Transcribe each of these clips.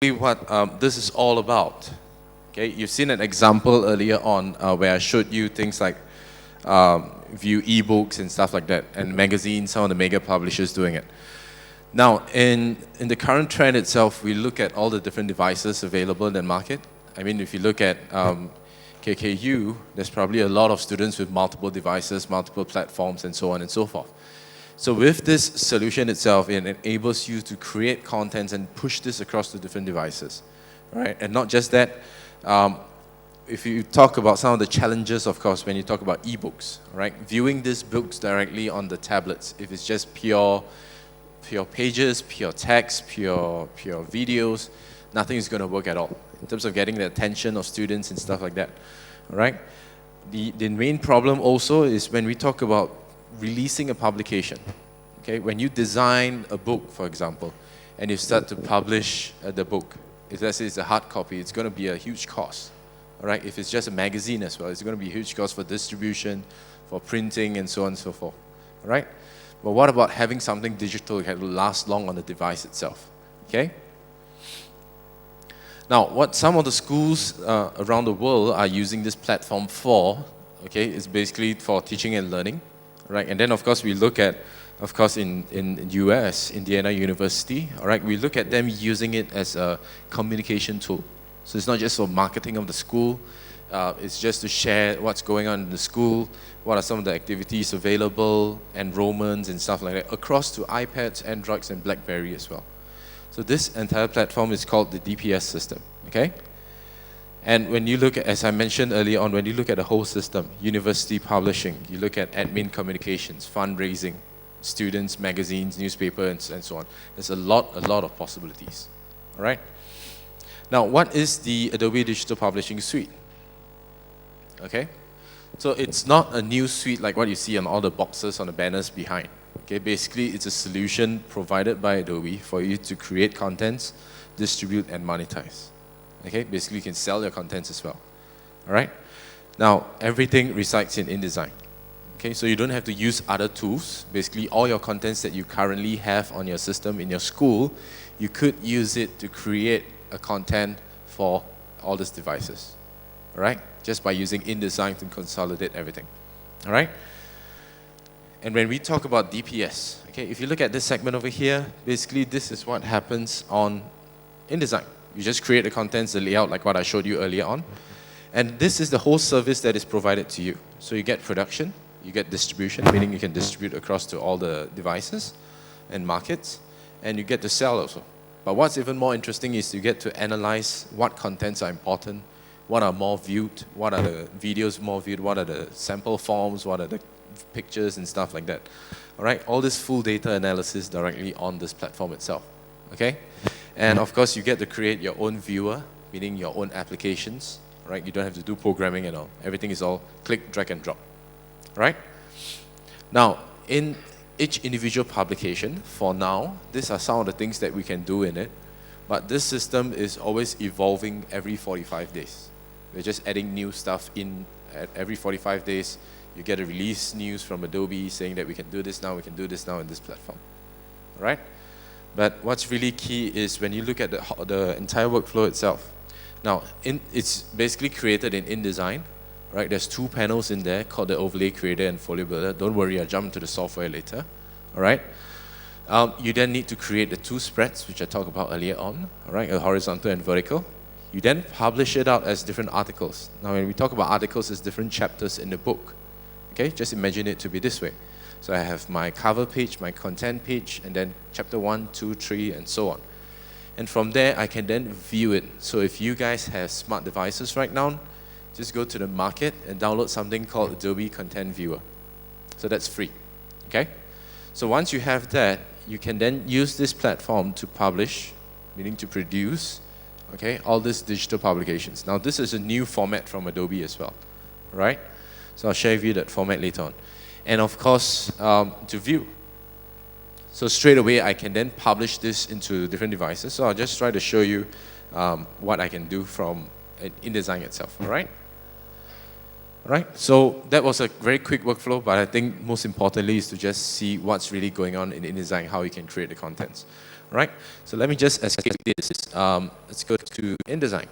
what this is all about. Okay, you've seen an example earlier on where I showed you things like view ebooks and stuff like that, and magazines, some of the mega publishers doing it. Now, in the current trend itself, we look at all the different devices available in the market. I mean, if you look at KKU, there's probably a lot of students with multiple devices, multiple platforms, and so on and so forth. So with this solution itself, it enables you to create contents and push this across to different devices, right? And not just that, if you talk about some of the challenges, of course, when you talk about ebooks, right? Viewing these books directly on the tablets, if it's just pure pages, pure text, pure videos, nothing is going to work at all in terms of getting the attention of students and stuff like that, all right? The main problem also is when we talk about releasing a publication, okay? When you design a book, for example, and you start to publish the book, if let's say it's a hard copy, it's going to be a huge cost, all right? If it's just a magazine as well, it's going to be a huge cost for distribution, for printing, and so on and so forth, all right? But what about having something digital that will last long on the device itself, okay? Now, what some of the schools around the world are using this platform for, okay, is basically for teaching and learning, right? And then, of course, we look at, of course, in US, Indiana University, all right, we look at them using it as a communication tool. So it's not just for marketing of the school, it's just to share what's going on in the school, what are some of the activities available, enrollments and stuff like that, across to iPads, Androids, and BlackBerry as well. So this entire platform is called the DPS system, okay? And when you look at, as I mentioned earlier on, when you look at the whole system, university publishing, you look at admin communications, fundraising, students, magazines, newspaper, and so on. There's a lot of possibilities, all right? Now, what is the Adobe Digital Publishing Suite? Okay, so it's not a new suite like what you see on all the boxes on the banners behind. Okay, basically it's a solution provided by Adobe for you to create contents, distribute, and monetize. Okay, basically you can sell your contents as well. All right, now everything resides in InDesign. Okay, so you don't have to use other tools. Basically all your contents that you currently have on your system in your school, you could use it to create a content for all these devices. All right, just by using InDesign to consolidate everything. All right. And when we talk about DPS, okay, if you look at this segment over here, basically this is what happens on InDesign. You just create the contents, the layout, like what I showed you earlier on. And this is the whole service that is provided to you. So you get production, you get distribution, meaning you can distribute across to all the devices and markets, and you get to sell also. But what's even more interesting is you get to analyze what contents are important, what are more viewed, what are the videos more viewed, what are the sample forms, what are the pictures and stuff like that. All right, all this full data analysis directly on this platform itself, okay? And of course, you get to create your own viewer, meaning your own applications, right? You don't have to do programming at all. Everything is all click, drag, and drop, right? Now, in each individual publication, for now, these are some of the things that we can do in it, but this system is always evolving every 45 days. We're just adding new stuff in at every 45 days. You get a release news from Adobe saying that we can do this now, we can do this now in this platform, all right? But what's really key is when you look at the entire workflow itself. Now, it's basically created in InDesign, right? There's two panels in there called the Overlay Creator and Folio Builder. Don't worry, I'll jump into the software later, all right? You then need to create the two spreads, which I talked about earlier on, all right? A horizontal and vertical. You then publish it out as different articles. Now, when we talk about articles, it's different chapters in the book. Okay, just imagine it to be this way. So I have my cover page, my content page, and then chapter 1, 2, 3, and so on. And from there, I can then view it. So if you guys have smart devices right now, just go to the market and download something called Adobe Content Viewer. So that's free, okay? So once you have that, you can then use this platform to publish, meaning to produce, okay, all these digital publications. Now this is a new format from Adobe as well, right? So I'll share with you that format later on. And of course, to view. So straight away, I can then publish this into different devices. So I'll just try to show you what I can do from InDesign itself, all right? All right, so that was a very quick workflow, but I think most importantly is to just see what's really going on in InDesign, how you can create the contents. right? So let me just escape this. Let's go to InDesign.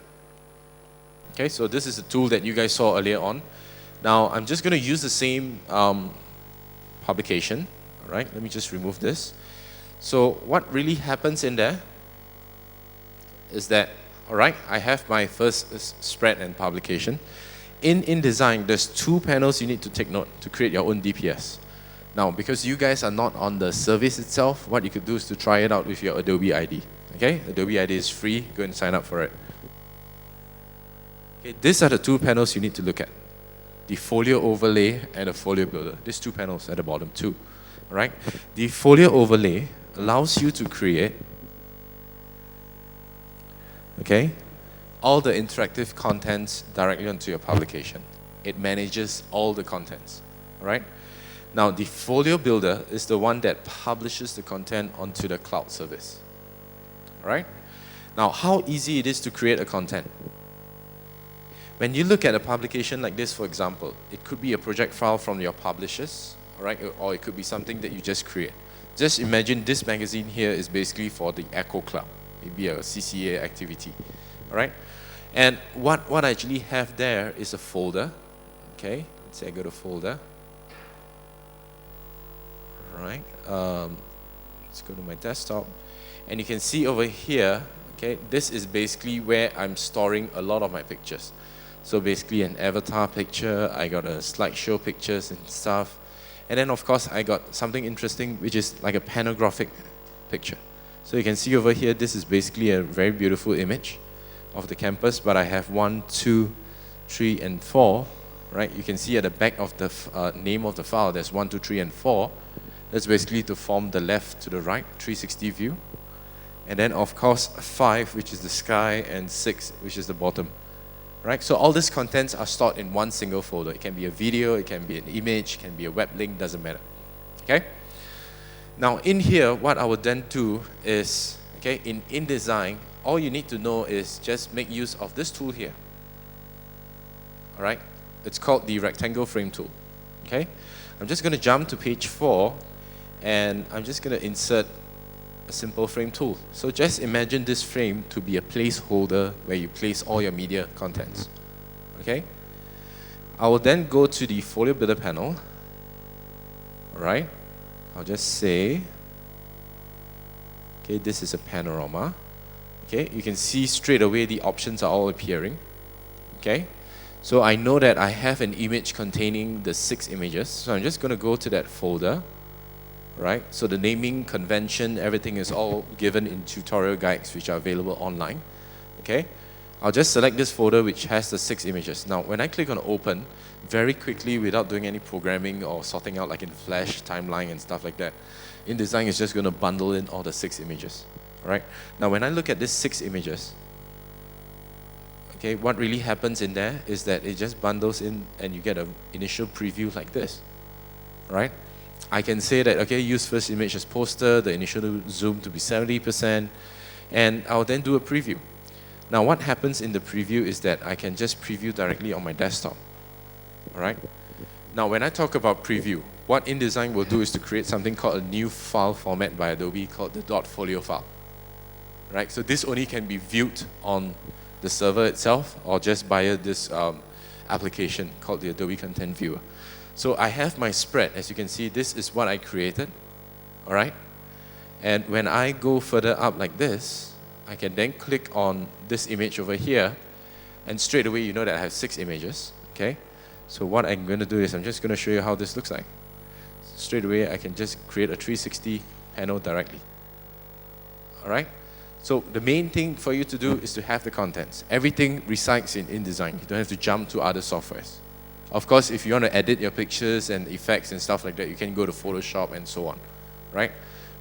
Okay, so this is the tool that you guys saw earlier on. Now, I'm just going to use the same publication, all right? Let me just remove this. So what really happens in there is that, all right, I have my first spread and publication. In InDesign, there's two panels you need to take note to create your own DPS. Now, because you guys are not on the service itself, what you could do is to try it out with your Adobe ID. Okay, Adobe ID is free. Go and sign up for it. Okay, these are the two panels you need to look at: the Folio Overlay and the Folio Builder. These two panels at the bottom too. All right. The Folio Overlay allows you to create, okay, all the interactive contents directly onto your publication. It manages all the contents. All right. Now, the Folio Builder is the one that publishes the content onto the cloud service. All right? Now, how easy it is to create a content. When you look at a publication like this, for example, it could be a project file from your publishers, all right? Or it could be something that you just create. Just imagine this magazine here is basically for the Echo Club, maybe a CCA activity. All right? And what I actually have there is a folder. Okay? Let's say I go to folder. Right, let's go to my desktop, and you can see over here, okay, this is basically where I'm storing a lot of my pictures. So basically an avatar picture, I got a slideshow pictures and stuff, and then of course I got something interesting which is like a panographic picture. So you can see over here, this is basically a very beautiful image of the campus, but I have 1, 2, 3, and 4, right? You can see at the back of the name of the file, there's 1, 2, 3, and 4. That's basically to form the left to the right 360 view. And then of course 5, which is the sky, and 6, which is the bottom. Right? So all these contents are stored in one single folder. It can be a video, it can be an image, it can be a web link, doesn't matter. Okay? Now in here, what I would then do is, okay, in InDesign, all you need to know is just make use of this tool here. All right? It's called the rectangle frame tool. Okay? I'm just going to jump to page 4, and I'm just going to insert a simple frame tool. So just imagine this frame to be a placeholder where you place all your media contents. Okay? I will then go to the Folio Builder panel. All right? I'll just say, okay, this is a panorama. Okay? You can see straight away the options are all appearing. Okay? So I know that I have an image containing the 6 images. So I'm just going to go to that folder. Right? So the naming convention, everything is all given in tutorial guides which are available online. Okay? I'll just select this folder which has the 6 images. Now when I click on open, very quickly without doing any programming or sorting out like in Flash, timeline and stuff like that, InDesign is just going to bundle in all the 6 images. Right? Now when I look at these 6 images, okay, what really happens in there is that it just bundles in and you get an initial preview like this. Right? I can say that, okay, use first image as poster, the initial zoom to be 70%, and I'll then do a preview. Now what happens in the preview is that I can just preview directly on my desktop. All right? Now when I talk about preview, what InDesign will do is to create something called a new file format by Adobe called the .folio file. Right? So this only can be viewed on the server itself or just via this application called the Adobe Content Viewer. So I have my spread. As you can see, this is what I created. All right? And when I go further up like this, I can then click on this image over here, and straight away you know that I have 6 images. Okay? So what I'm going to do is I'm just going to show you how this looks like. Straight away I can just create a 360 panel directly. All right? So the main thing for you to do is to have the contents. Everything resides in InDesign. You don't have to jump to other softwares. Of course, if you want to edit your pictures and effects and stuff like that, you can go to Photoshop and so on, right?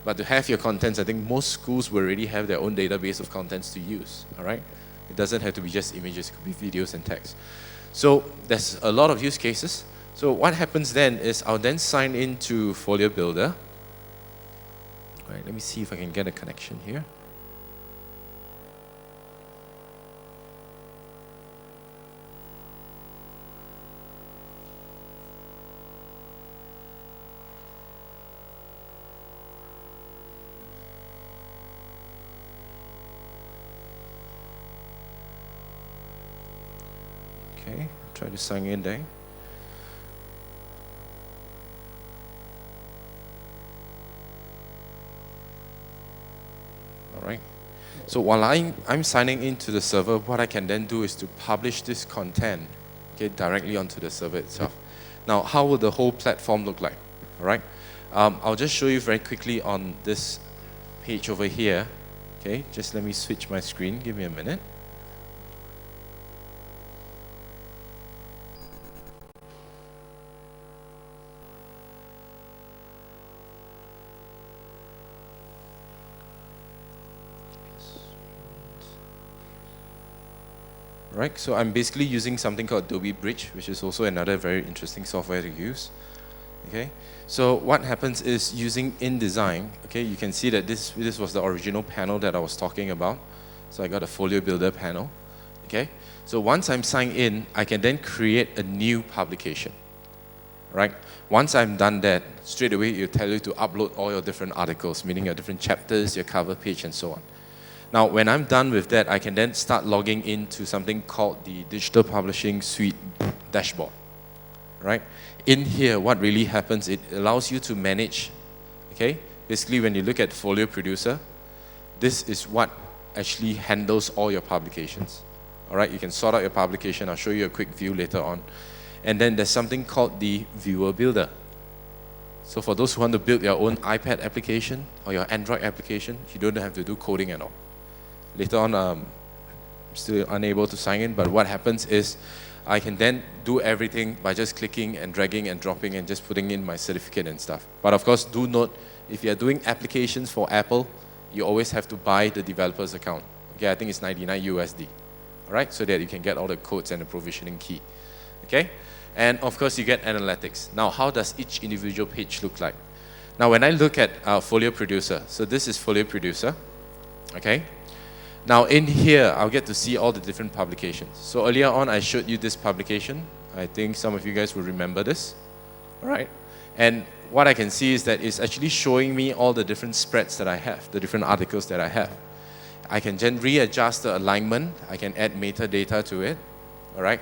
But to have your contents, I think most schools will already have their own database of contents to use, all right? It doesn't have to be just images, it could be videos and text. So there's a lot of use cases. So what happens then is I'll then sign into Folio Builder. All right, let me see if I can get a connection here. Okay, try to sign in there. All right. So while I'm signing into the server, what I can then do is to publish this content, okay, directly onto the server itself. Now, how will the whole platform look like? All right. I'll just show you very quickly on this page over here. Okay, just let me switch my screen. Give me a minute. Right, so I'm basically using something called Adobe Bridge, which is also another very interesting software to use. Okay, so what happens is using InDesign, okay, you can see that this was the original panel that I was talking about. So I got a Folio Builder panel. Okay, so once I'm signed in, I can then create a new publication. Right, once I'm done that, straight away it'll tell you to upload all your different articles, meaning your different chapters, your cover page, and so on. Now, when I'm done with that, I can then start logging into something called the Digital Publishing Suite dashboard, right? In here, what really happens, it allows you to manage, okay? Basically, when you look at Folio Producer, this is what actually handles all your publications, all right? You can sort out your publication. I'll show you a quick view later on. And then there's something called the Viewer Builder. So for those who want to build your own iPad application or your Android application, you don't have to do coding at all. Later on, I'm still unable to sign in, but what happens is I can then do everything by just clicking and dragging and dropping and just putting in my certificate and stuff. But of course, do note, if you're doing applications for Apple, you always have to buy the developer's account. Okay, I think it's 99 USD, all right, so that you can get all the codes and the provisioning key. Okay, and of course, you get analytics. Now, how does each individual page look like? Now, when I look at Folio Producer, so this is Folio Producer, okay? Now in here, I'll get to see all the different publications. So earlier on, I showed you this publication. I think some of you guys will remember this, all right? And what I can see is that it's actually showing me all the different spreads that I have, the different articles that I have. I can then readjust the alignment. I can add metadata to it, all right?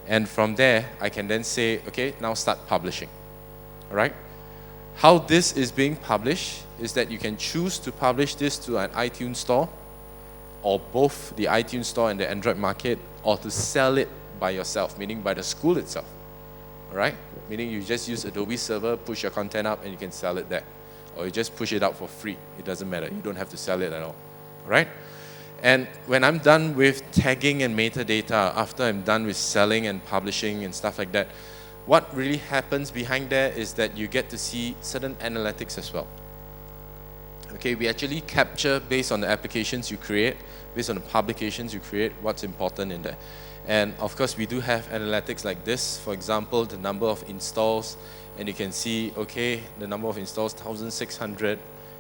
And from there, I can then say, okay, now start publishing, all right? How this is being published is that you can choose to publish this to an iTunes store, or both the iTunes store and the Android market, or to sell it by yourself, meaning by the school itself, all right? Meaning you just use Adobe Server, push your content up, and you can sell it there. Or you just push it out for free. It doesn't matter. You don't have to sell it at all, all right? And when I'm done with tagging and metadata, after I'm done with selling and publishing and stuff like that, what really happens behind there is that you get to see certain analytics as well. Okay, we actually capture based on the applications you create, based on the publications you create, what's important in there. And of course, we do have analytics like this. For example, the number of installs, and you can see, okay, the number of installs, 1,600,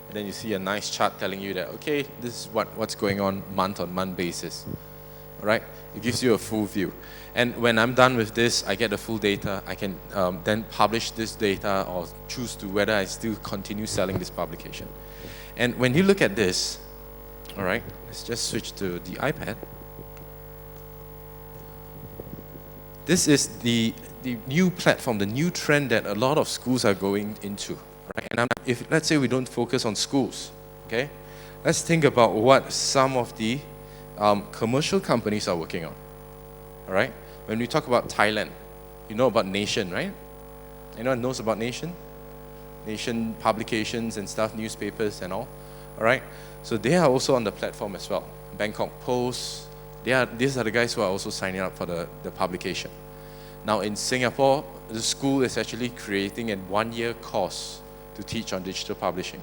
and then you see a nice chart telling you that, okay, this is what's going on month-on-month basis, all right? It gives you a full view. And when I'm done with this, I get the full data. I can then publish this data or choose to whether I still continue selling this publication. And when you look at this, all right, let's just switch to the iPad. This is the new platform, the new trend that a lot of schools are going into. Right? And if let's say we don't focus on schools, okay, let's think about what some of the commercial companies are working on. All right, when we talk about Thailand, you know about Nation, right? Anyone knows about Nation? Nation publications and stuff, newspapers and all right? So they are also on the platform as well. Bangkok Post, these are the guys who are also signing up for the publication. Now in Singapore, the school is actually creating a one-year course to teach on digital publishing,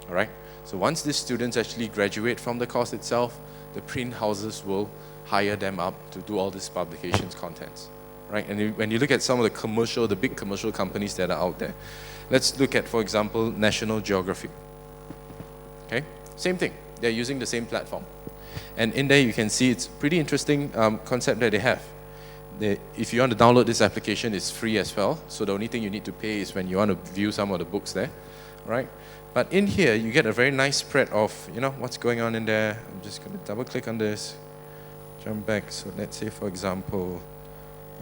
all right? So once these students actually graduate from the course itself, the print houses will hire them up to do all these publications contents, right? And when you look at some of the big commercial companies that are out there, let's look at, for example, National Geographic. Okay, same thing. They're using the same platform. And in there you can see it's pretty interesting concept that they have. If you want to download this application, it's free as well. So the only thing you need to pay is when you want to view some of the books there, right? But in here, you get a very nice spread of, what's going on in there. I'm just going to double click on this, jump back. So let's say, for example,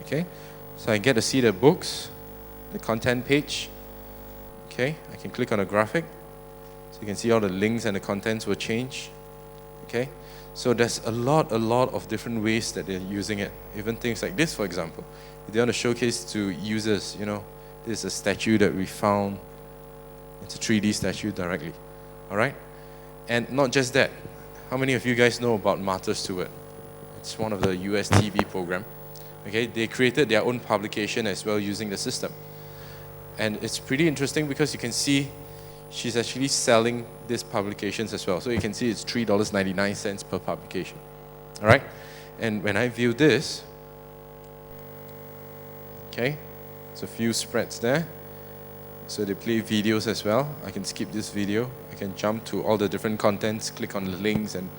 Okay, so I get to see the books, the content page. Okay, I can click on a graphic, so you can see all the links and the contents will change. Okay, so there's a lot of different ways that they're using it. Even things like this, for example, if they want to showcase to users, this is a statue that we found. It's a 3D statue directly. All right, and not just that. How many of you guys know about Martha Stewart? It's one of the US TV program. Okay, they created their own publication as well using the system. And it's pretty interesting because you can see she's actually selling these publications as well. So you can see it's $3.99 per publication. All right? And when I view this, okay, there's a few spreads there. So they play videos as well. I can skip this video. I can jump to all the different contents, click on the links, and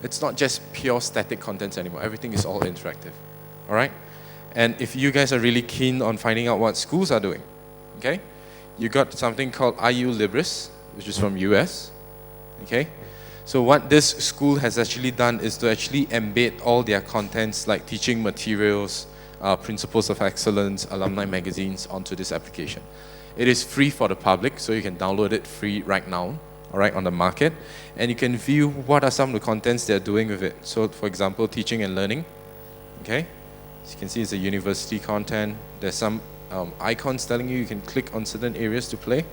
it's not just pure static contents anymore. Everything is all interactive. All right? And if you guys are really keen on finding out what schools are doing, okay, you got something called IU Libris, which is from US. Okay? So what this school has actually done is to actually embed all their contents like teaching materials, principles of excellence, alumni magazines onto this application. It is free for the public, so you can download it free right now, all right, on the market. And you can view what are some of the contents they're doing with it. So, for example, teaching and learning, okay? As you can see, it's a university content. There's some icons telling you can click on certain areas to play.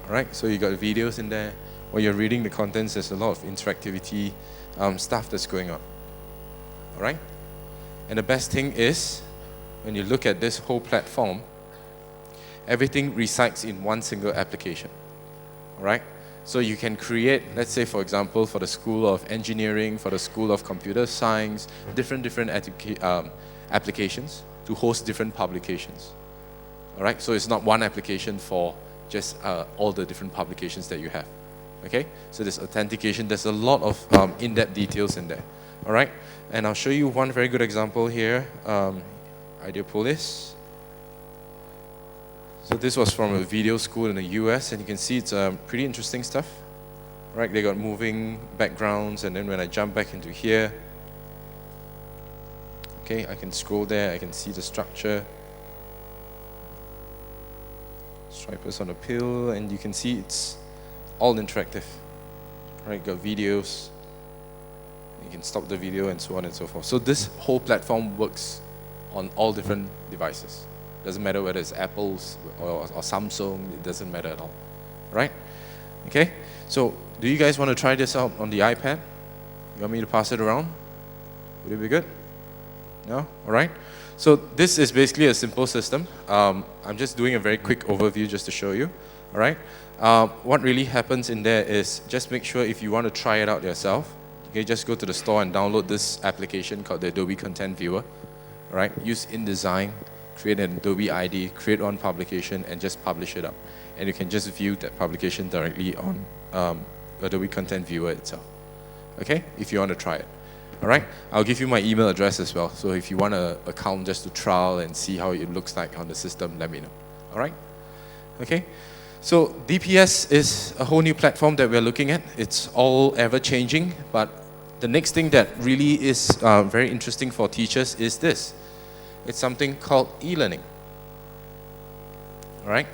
All right, so you got videos in there. While you're reading the contents, there's a lot of interactivity stuff that's going on. All right? And the best thing is, when you look at this whole platform, everything resides in one single application. All right? So you can create, let's say, for example, for the School of Engineering, for the School of Computer Science, different applications to host different publications. All right? So it's not one application for just all the different publications that you have. Okay? So there's authentication. There's a lot of in-depth details in there. All right? And I'll show you one very good example here. Ideapolis. So this was from a video school in the US, and you can see it's pretty interesting stuff. Right? They got moving backgrounds, and then when I jump back into here, okay, I can scroll there, I can see the structure. Stripers on a pill, and you can see it's all interactive. Right? Got videos. You can stop the video and so on and so forth. So this whole platform works on all different devices. Doesn't matter whether it's Apple's or Samsung, it doesn't matter at all. Right? Okay? So, do you guys want to try this out on the iPad? You want me to pass it around? Would it be good? No? Alright? So, this is basically a simple system. I'm just doing a very quick overview just to show you. Alright? What really happens in there is just make sure if you want to try it out yourself, okay, just go to the store and download this application called the Adobe Content Viewer. Alright? Use InDesign. Create an Adobe ID, create one publication, and just publish it up. And you can just view that publication directly on Adobe Content Viewer itself. Okay? If you want to try it. All right? I'll give you my email address as well. So if you want an account just to trial and see how it looks like on the system, let me know. All right? Okay? So DPS is a whole new platform that we're looking at. It's all ever changing, but the next thing that really is very interesting for teachers is this. It's something called e-learning. All right?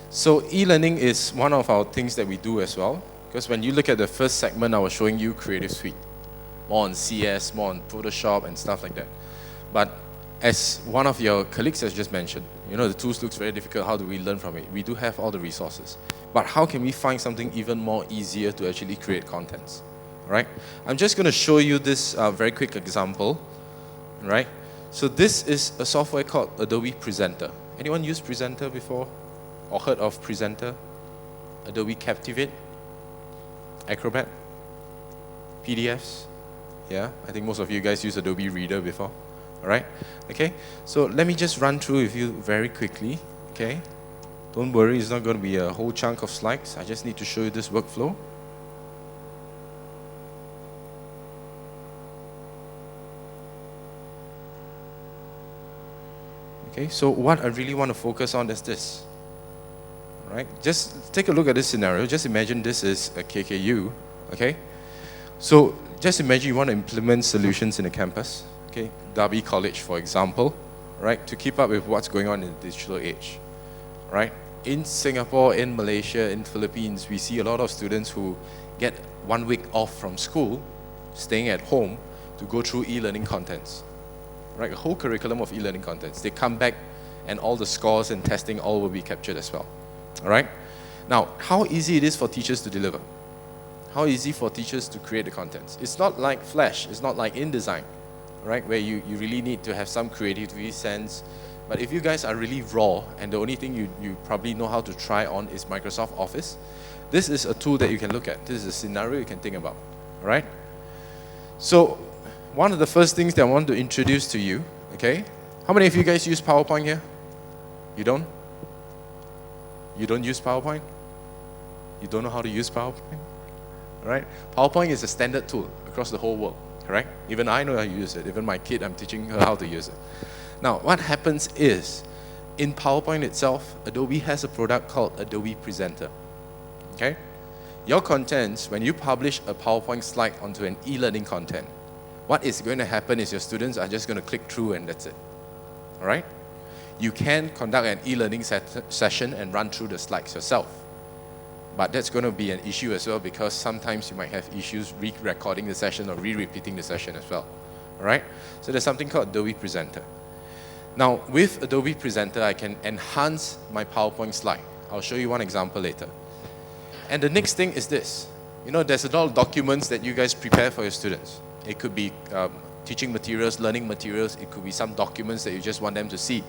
So e-learning is one of our things that we do as well. Because when you look at the first segment, I was showing you Creative Suite. More on CS, more on Photoshop and stuff like that. But as one of your colleagues has just mentioned, the tools looks very difficult. How do we learn from it? We do have all the resources. But how can we find something even more easier to actually create contents? All right? I'm just going to show you this very quick example. All right? So this is a software called Adobe Presenter. Anyone used Presenter before? Or heard of Presenter? Adobe Captivate? Acrobat? PDFs? Yeah, I think most of you guys use Adobe Reader before. Alright? Okay, so let me just run through with you very quickly. Okay? Don't worry, it's not going to be a whole chunk of slides. I just need to show you this workflow. Okay, so what I really want to focus on is this. Right? Just take a look at this scenario. Just imagine this is a KKU. Okay? So just imagine you want to implement solutions in a campus. okay, Derby College, for example, right, to keep up with what's going on in the digital age, right? In Singapore, in Malaysia, in Philippines, we see a lot of students who get 1 week off from school, staying at home, to go through e-learning contents, right? A whole curriculum of e-learning contents. They come back and all the scores and testing all will be captured as well, all right? Now, how easy it is for teachers to deliver? How easy for teachers to create the contents? It's not like Flash, it's not like InDesign, right? Where you really need to have some creativity sense. But if you guys are really raw and the only thing you probably know how to try on is Microsoft Office, this is a tool that you can look at. This is a scenario you can think about, all right? So, one of the first things that I want to introduce to you, okay? How many of you guys use PowerPoint here? You don't? You don't use PowerPoint? You don't know how to use PowerPoint? All right? PowerPoint is a standard tool across the whole world, correct? Even I know how to use it. Even my kid, I'm teaching her how to use it. Now, what happens is, in PowerPoint itself, Adobe has a product called Adobe Presenter, okay? Your contents, when you publish a PowerPoint slide onto an e-learning content, what is going to happen is your students are just going to click through and that's it, all right? You can conduct an e-learning session and run through the slides yourself. But that's going to be an issue as well because sometimes you might have issues re-recording the session or re-repeating the session as well. All right? So there's something called Adobe Presenter. Now, with Adobe Presenter, I can enhance my PowerPoint slide. I'll show you one example later. And the next thing is this. You know, there's a lot of documents that you guys prepare for your students. It could be teaching materials, learning materials. It could be some documents that you just want them to see.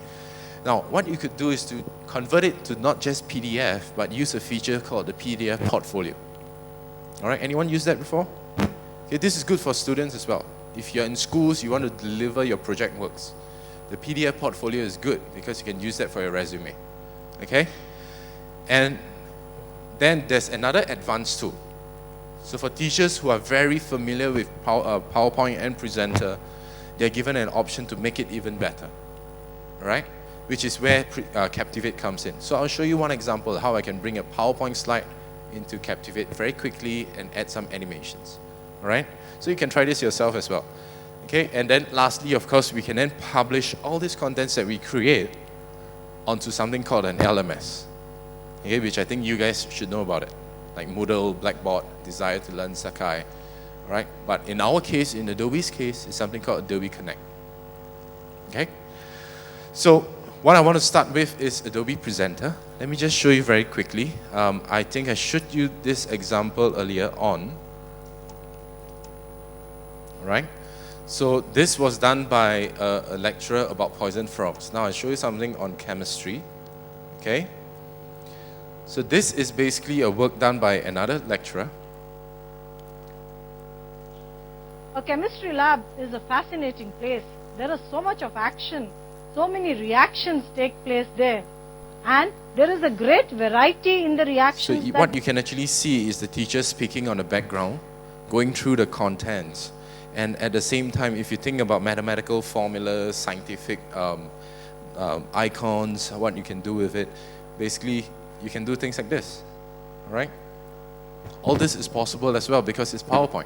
Now, what you could do is to convert it to not just PDF, but use a feature called the PDF portfolio. All right, anyone use that before? Okay, this is good for students as well. If you're in schools, you want to deliver your project works. The PDF portfolio is good because you can use that for your resume. Okay? And then there's another advanced tool. So for teachers who are very familiar with PowerPoint and Presenter, they're given an option to make it even better. All right? Which is where Captivate comes in. So I'll show you one example how I can bring a PowerPoint slide into Captivate very quickly and add some animations. All right? So you can try this yourself as well. Okay? And then lastly, of course, we can then publish all these contents that we create onto something called an LMS. Okay? Which I think you guys should know about it. Like Moodle, Blackboard, Desire to Learn, Sakai. All right? But in our case, in Adobe's case, it's something called Adobe Connect. Okay? So what I want to start with is Adobe Presenter. Let me just show you very quickly. I think I showed you this example earlier on. All right? So this was done by a lecturer about poison frogs. Now I'll show you something on chemistry. Okay? So this is basically a work done by another lecturer. A chemistry lab is a fascinating place. There is so much of action. So many reactions take place there, and there is a great variety in the reactions. So what you can actually see is the teacher speaking on the background, going through the contents, and at the same time, if you think about mathematical formulas, scientific icons, what you can do with it, basically you can do things like this, all right? All this is possible as well because it's PowerPoint.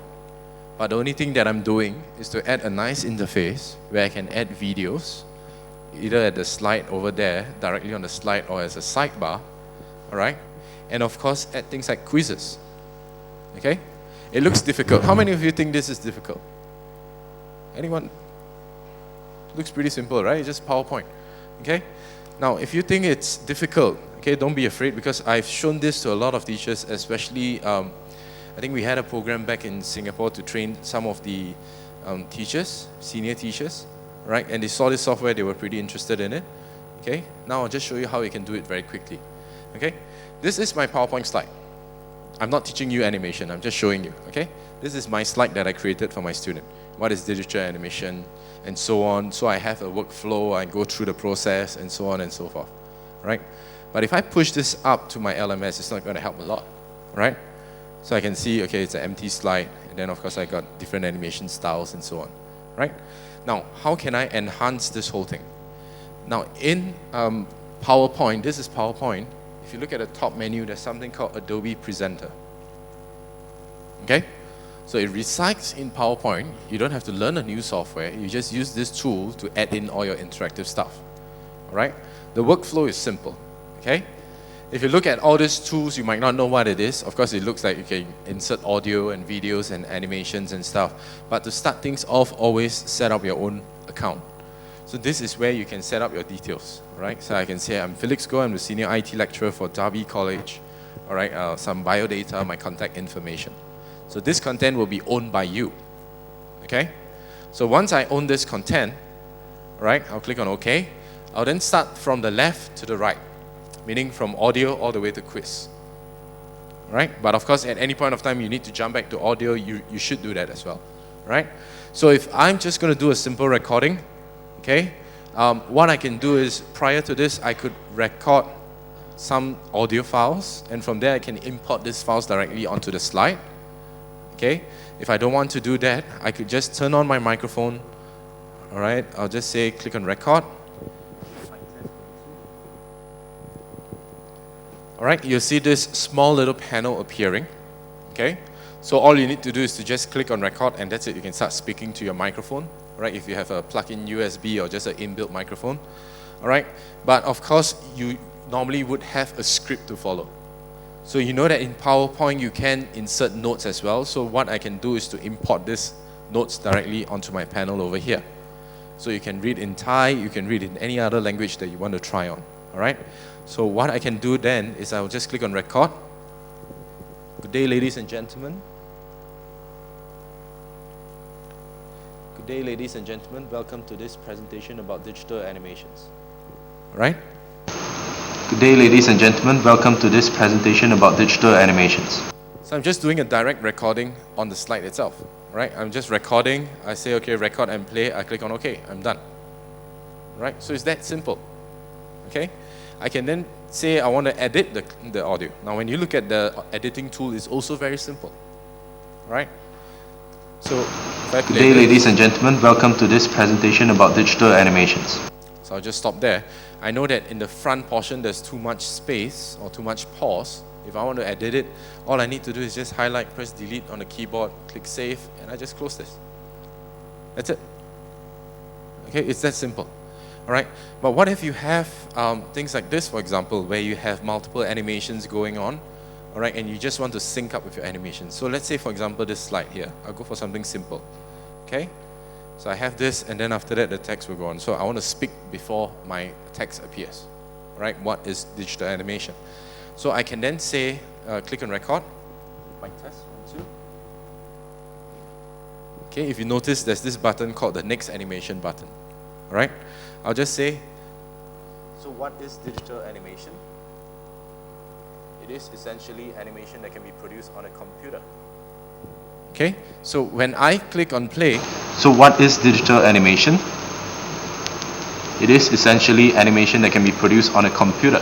But the only thing that I'm doing is to add a nice interface where I can add videos, either at the slide over there, directly on the slide, or as a sidebar, all right? And of course, add things like quizzes, okay? It looks difficult. How many of you think this is difficult? Anyone? Looks pretty simple, right? It's just PowerPoint, okay? Now, if you think it's difficult, okay, don't be afraid because I've shown this to a lot of teachers, especially, I think we had a program back in Singapore to train some of the teachers, senior teachers, right? And they saw this software, they were pretty interested in it. Okay? Now I'll just show you how you can do it very quickly. Okay? This is my PowerPoint slide. I'm not teaching you animation, I'm just showing you. Okay? This is my slide that I created for my student. What is digital animation and so on. So I have a workflow, I go through the process and so on and so forth. Right? But if I push this up to my LMS, it's not going to help a lot. Right? So I can see, okay, it's an empty slide, and then of course I got different animation styles and so on. Right? Now, how can I enhance this whole thing? Now, in PowerPoint, this is PowerPoint. If you look at the top menu, there's something called Adobe Presenter. Okay? So it resides in PowerPoint. You don't have to learn a new software. You just use this tool to add in all your interactive stuff. All right? The workflow is simple. Okay? If you look at all these tools, you might not know what it is. Of course, it looks like you can insert audio and videos and animations and stuff. But to start things off, always set up your own account. So this is where you can set up your details. All right? So I can say I'm Felix Goh. I'm the senior IT lecturer for Derby College. All right? Some biodata, my contact information. So this content will be owned by you, okay? So once I own this content, right, I'll click on OK. I'll then start from the left to the right, meaning from audio all the way to quiz, right? But of course, at any point of time, you need to jump back to audio. You should do that as well, right? So if I'm just going to do a simple recording, okay, what I can do is prior to this, I could record some audio files, and from there, I can import these files directly onto the slide. Okay, if I don't want to do that, I could just turn on my microphone. All right, I'll just say click on record. All right, you'll see this small little panel appearing. Okay, so all you need to do is to just click on record, and that's it. You can start speaking to your microphone. All right, if you have a plug-in USB or just an inbuilt microphone. All right, but of course, you normally would have a script to follow. So you know that in PowerPoint you can insert notes as well. So what I can do is to import these notes directly onto my panel over here. So you can read in Thai, you can read in any other language that you want to try on. All right? So what I can do then is I'll just click on record. Good day, ladies and gentlemen. Good day, ladies and gentlemen. Welcome to this presentation about digital animations. All right? Good day, ladies and gentlemen. Welcome to this presentation about digital animations. So I'm just doing a direct recording on the slide itself, right? I'm just recording. I say, okay, record and play. I click on OK. I'm done, right? So it's that simple, okay? I can then say I want to edit the audio. Now, when you look at the editing tool, it's also very simple, right? So if I play Good day, ladies and gentlemen. Welcome to this presentation about digital animations. So I'll just stop there. I know that in the front portion there's too much space or too much pause. If I want to edit it, all I need to do is just highlight, press delete on the keyboard, click save, and I just close this. That's it. Okay, it's that simple. All right, but what if you have things like this, for example, where you have multiple animations going on, all right, and you just want to sync up with your animation. So let's say, for example, this slide here. I'll go for something simple, okay? So I have this, and then after that, the text will go on. So I want to speak before my text appears, right? What is digital animation? So I can then say, click on record. Mic test, 1, 2. Okay, if you notice, there's this button called the next animation button, all right? I'll just say, so what is digital animation? It is essentially animation that can be produced on a computer. Okay, so when I click on play. So what is digital animation? It is essentially animation that can be produced on a computer.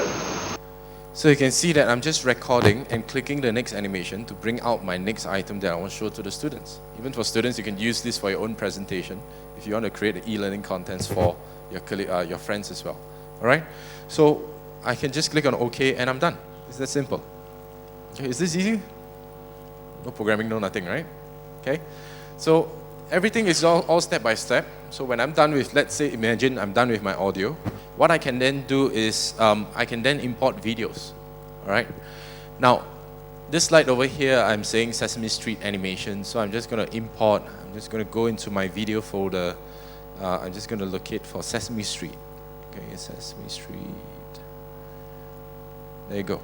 So you can see that I'm just recording and clicking the next animation to bring out my next item that I want to show to the students. Even for students, you can use this for your own presentation if you want to create e-learning contents for your friends as well. All right, so I can just click on OK and I'm done. It's that simple. Okay, is this easy? No programming, no nothing, right? Okay, so everything is all step by step. So when I'm done with, let's say, imagine I'm done with my audio, what I can then do is I can then import videos, all right? Now, this slide over here, I'm saying Sesame Street animation, so I'm just going to import, I'm just going to go into my video folder, I'm just going to locate for Sesame Street. Okay, Sesame Street. There you go,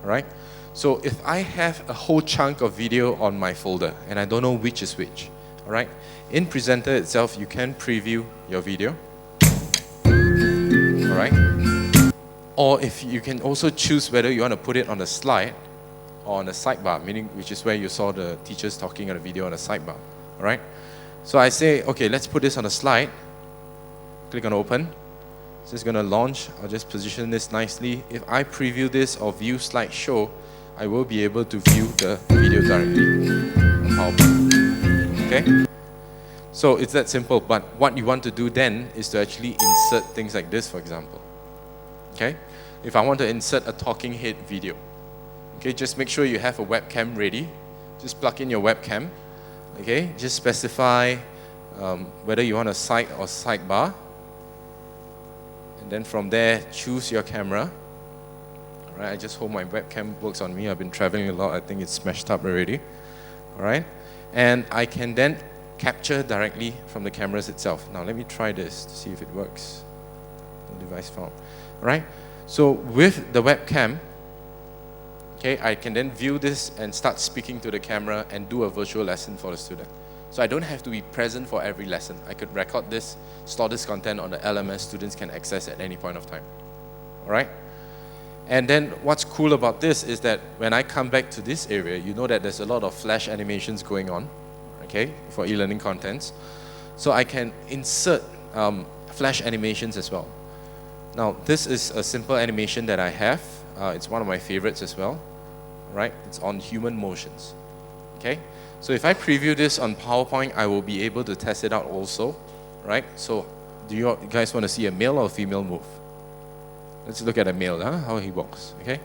all right? So if I have a whole chunk of video on my folder and I don't know which is which, all right? In Presenter itself, you can preview your video, all right? Or if you can also choose whether you want to put it on the slide or on the sidebar, meaning which is where you saw the teachers talking on the video on the sidebar, all right? So I say, okay, let's put this on the slide. Click on open. It's just going to launch. I'll just position this nicely. If I preview this or view slideshow, I will be able to view the video directly on PowerPoint. Okay? So it's that simple, but what you want to do then is to actually insert things like this, for example. Okay? If I want to insert a talking head video, okay, just make sure you have a webcam ready. Just plug in your webcam, okay, just specify whether you want a side or sidebar. And then from there, choose your camera. All right, I just hope my webcam works on me. I've been traveling a lot. I think it's smashed up already. All right, and I can then capture directly from the cameras itself. Now let me try this to see if it works. No device found. All right, so with the webcam, okay, I can then view this and start speaking to the camera and do a virtual lesson for the student. So I don't have to be present for every lesson. I could record this, store this content on the LMS students can access at any point of time. All right? And then what's cool about this is that when I come back to this area, you know that there's a lot of flash animations going on, okay, for e-learning contents. So I can insert flash animations as well. Now, this is a simple animation that I have. It's one of my favorites as well, right? It's on human motions, okay? So if I preview this on PowerPoint, I will be able to test it out also, right? So do you guys want to see a male or a female move? Let's look at a male, how he walks, okay?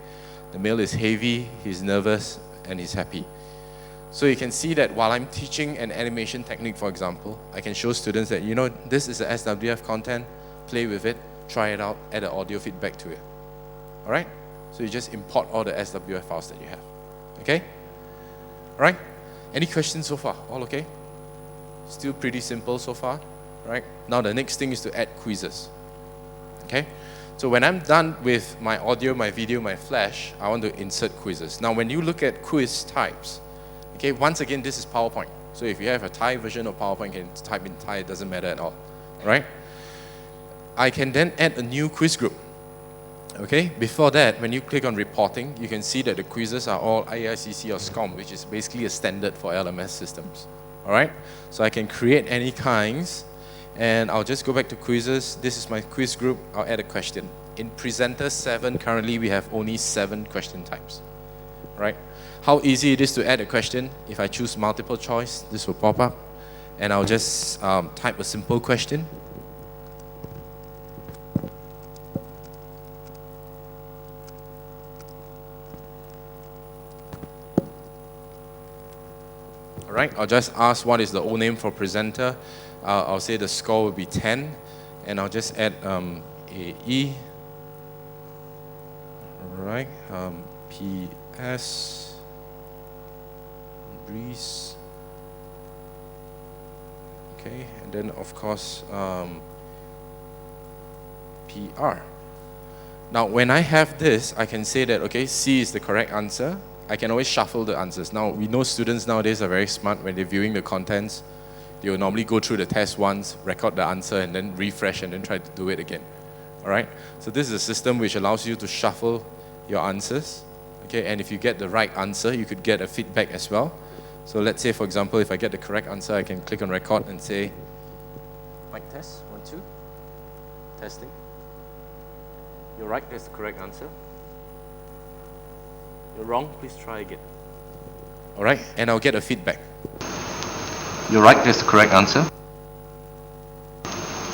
The male is heavy, he's nervous, and he's happy. So you can see that while I'm teaching an animation technique, for example, I can show students that, you know, this is the SWF content, play with it, try it out, add an audio feedback to it, all right? So you just import all the SWF files that you have, okay? All right? Any questions so far? All okay? Still pretty simple so far, right? Now the next thing is to add quizzes, okay? So when I'm done with my audio, my video, my flash, I want to insert quizzes. Now when you look at quiz types, okay, once again, this is PowerPoint. So if you have a Thai version of PowerPoint, you can type in Thai, it doesn't matter at all, right? I can then add a new quiz group. Okay, before that, when you click on reporting, you can see that the quizzes are all IICC or SCOM, which is basically a standard for LMS systems. All right, so I can create any kinds, and I'll just go back to quizzes. This is my quiz group. I'll add a question. In Presenter 7, currently we have only 7 question types. Right? How easy it is to add a question. If I choose multiple choice, this will pop up, and I'll just type a simple question. Right, I'll just ask what is the old name for presenter. I'll say the score will be 10, and I'll just add AE. All right, PS, Breeze. Okay, and then of course PR. Now, when I have this, I can say that okay, C is the correct answer. I can always shuffle the answers. Now, we know students nowadays are very smart when they're viewing the contents. They will normally go through the test once, record the answer, and then refresh and then try to do it again. All right? So this is a system which allows you to shuffle your answers. Okay, and if you get the right answer, you could get a feedback as well. So let's say, for example, if I get the correct answer, I can click on record and say, mic test, 1, 2, testing. You're right, that's the correct answer. You're wrong, please try again. All right, and I'll get a feedback. You're right, that's the correct answer.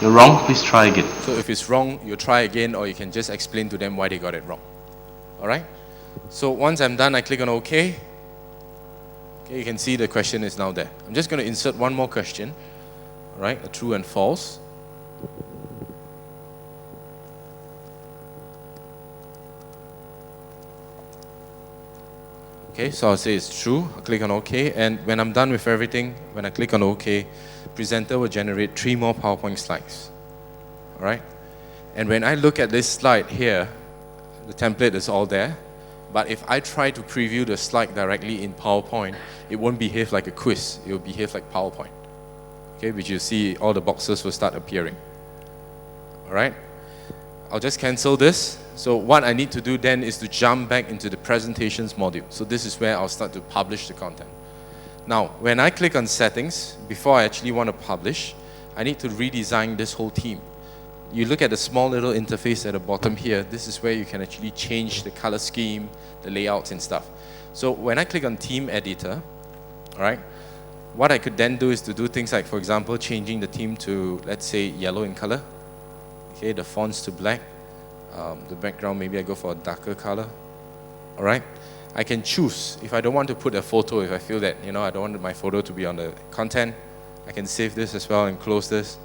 You're wrong, please try again. So if it's wrong, you try again, or you can just explain to them why they got it wrong. All right? So once I'm done, I click on OK. Okay, you can see the question is now there. I'm just going to insert one more question. All right, a true and false. Okay, so I'll say it's true. I'll click on OK, and when I'm done with everything, when I click on OK, Presenter will generate 3 more PowerPoint slides. All right? And when I look at this slide here, the template is all there, but if I try to preview the slide directly in PowerPoint, it won't behave like a quiz. It will behave like PowerPoint. Okay, which you see all the boxes will start appearing. All right? I'll just cancel this. So what I need to do then is to jump back into the presentations module. So this is where I'll start to publish the content. Now, when I click on settings, before I actually want to publish, I need to redesign this whole theme. You look at the small little interface at the bottom here, this is where you can actually change the color scheme, the layouts and stuff. So when I click on theme editor, all right, what I could then do is to do things like, for example, changing the theme to, let's say, yellow in color. Okay, the fonts to black. The background, maybe I go for a darker color. All right. I can choose if I don't want to put a photo, if I feel that, I don't want my photo to be on the content, I can save this as well and close this.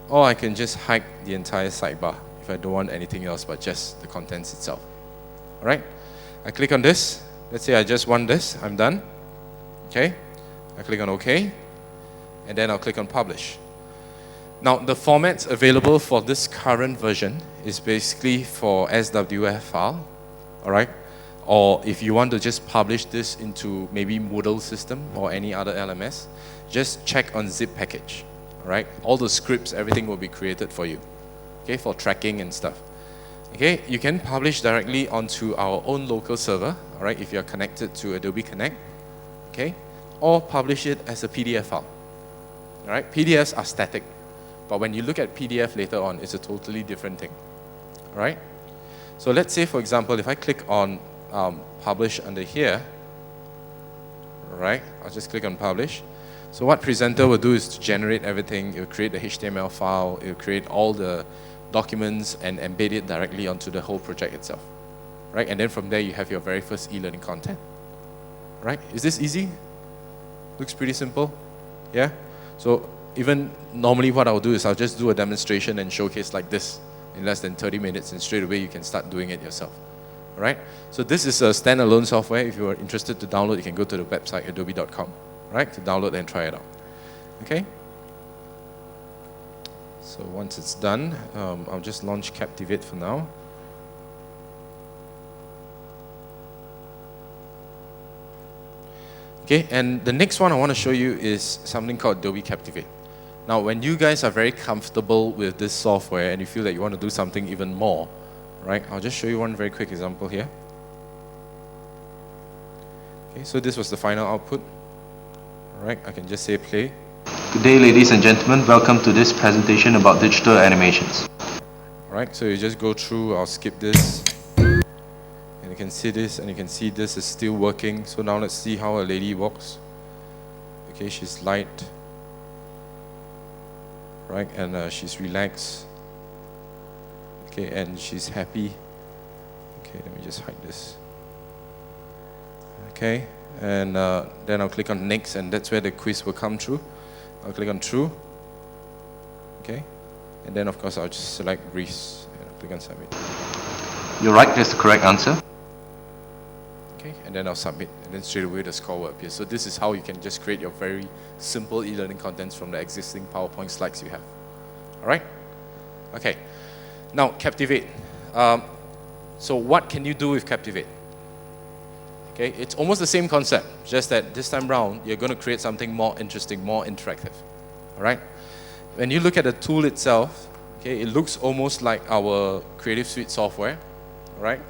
Or I can just hide the entire sidebar if I don't want anything else but just the contents itself. All right? I click on this. Let's say I just want this. I'm done. Okay? I click on OK. And then I'll click on Publish. Now, the formats available for this current version is basically for SWF file. All right? Or if you want to just publish this into maybe Moodle system or any other LMS, just check on zip package. All right? All the scripts, everything will be created for you. Okay? For tracking and stuff. Okay? You can publish directly onto our own local server. All right? If you're connected to Adobe Connect. Okay? Or publish it as a PDF file. All right? PDFs are static. But when you look at PDF later on, it's a totally different thing. All right? So let's say, for example, if I click on Publish under here, all right? I'll just click on Publish. So what Presenter will do is to generate everything. It will create the HTML file. It will create all the documents and embed it directly onto the whole project itself. Right? And then from there, you have your very first e-learning content. Right? Is this easy? Looks pretty simple. Yeah? So even normally what I'll do is I'll just do a demonstration and showcase like this in less than 30 minutes, and straight away you can start doing it yourself. All right? So this is a standalone software. If you are interested to download, you can go to the website adobe.com, right, to download and try it out. Okay? So once it's done, I'll just launch Captivate for now. Okay, and the next one I want to show you is something called Adobe Captivate. Now, when you guys are very comfortable with this software and you feel that you want to do something even more, right, I'll just show you one very quick example here. Okay, so this was the final output. All right, I can just say play. Good day, ladies and gentlemen. Welcome to this presentation about digital animations. All right, so you just go through, I'll skip this. And you can see this, and you can see this is still working. So now let's see how a lady walks. Okay, she's light. Right, and she's relaxed. Okay, and she's happy. Okay, let me just hide this. Okay, and then I'll click on next, and that's where the quiz will come through. I'll click on true. Okay, and then of course I'll just select Greece and I'll click on submit. You're right, that's the correct answer. Okay, and then I'll submit, and then straight away the score will appear. So this is how you can just create your very simple e-learning contents from the existing PowerPoint slides you have. All right? Okay. Now, Captivate. So what can you do with Captivate? Okay, it's almost the same concept, just that this time round, you're going to create something more interesting, more interactive. All right? When you look at the tool itself, okay, it looks almost like our Creative Suite software, all right?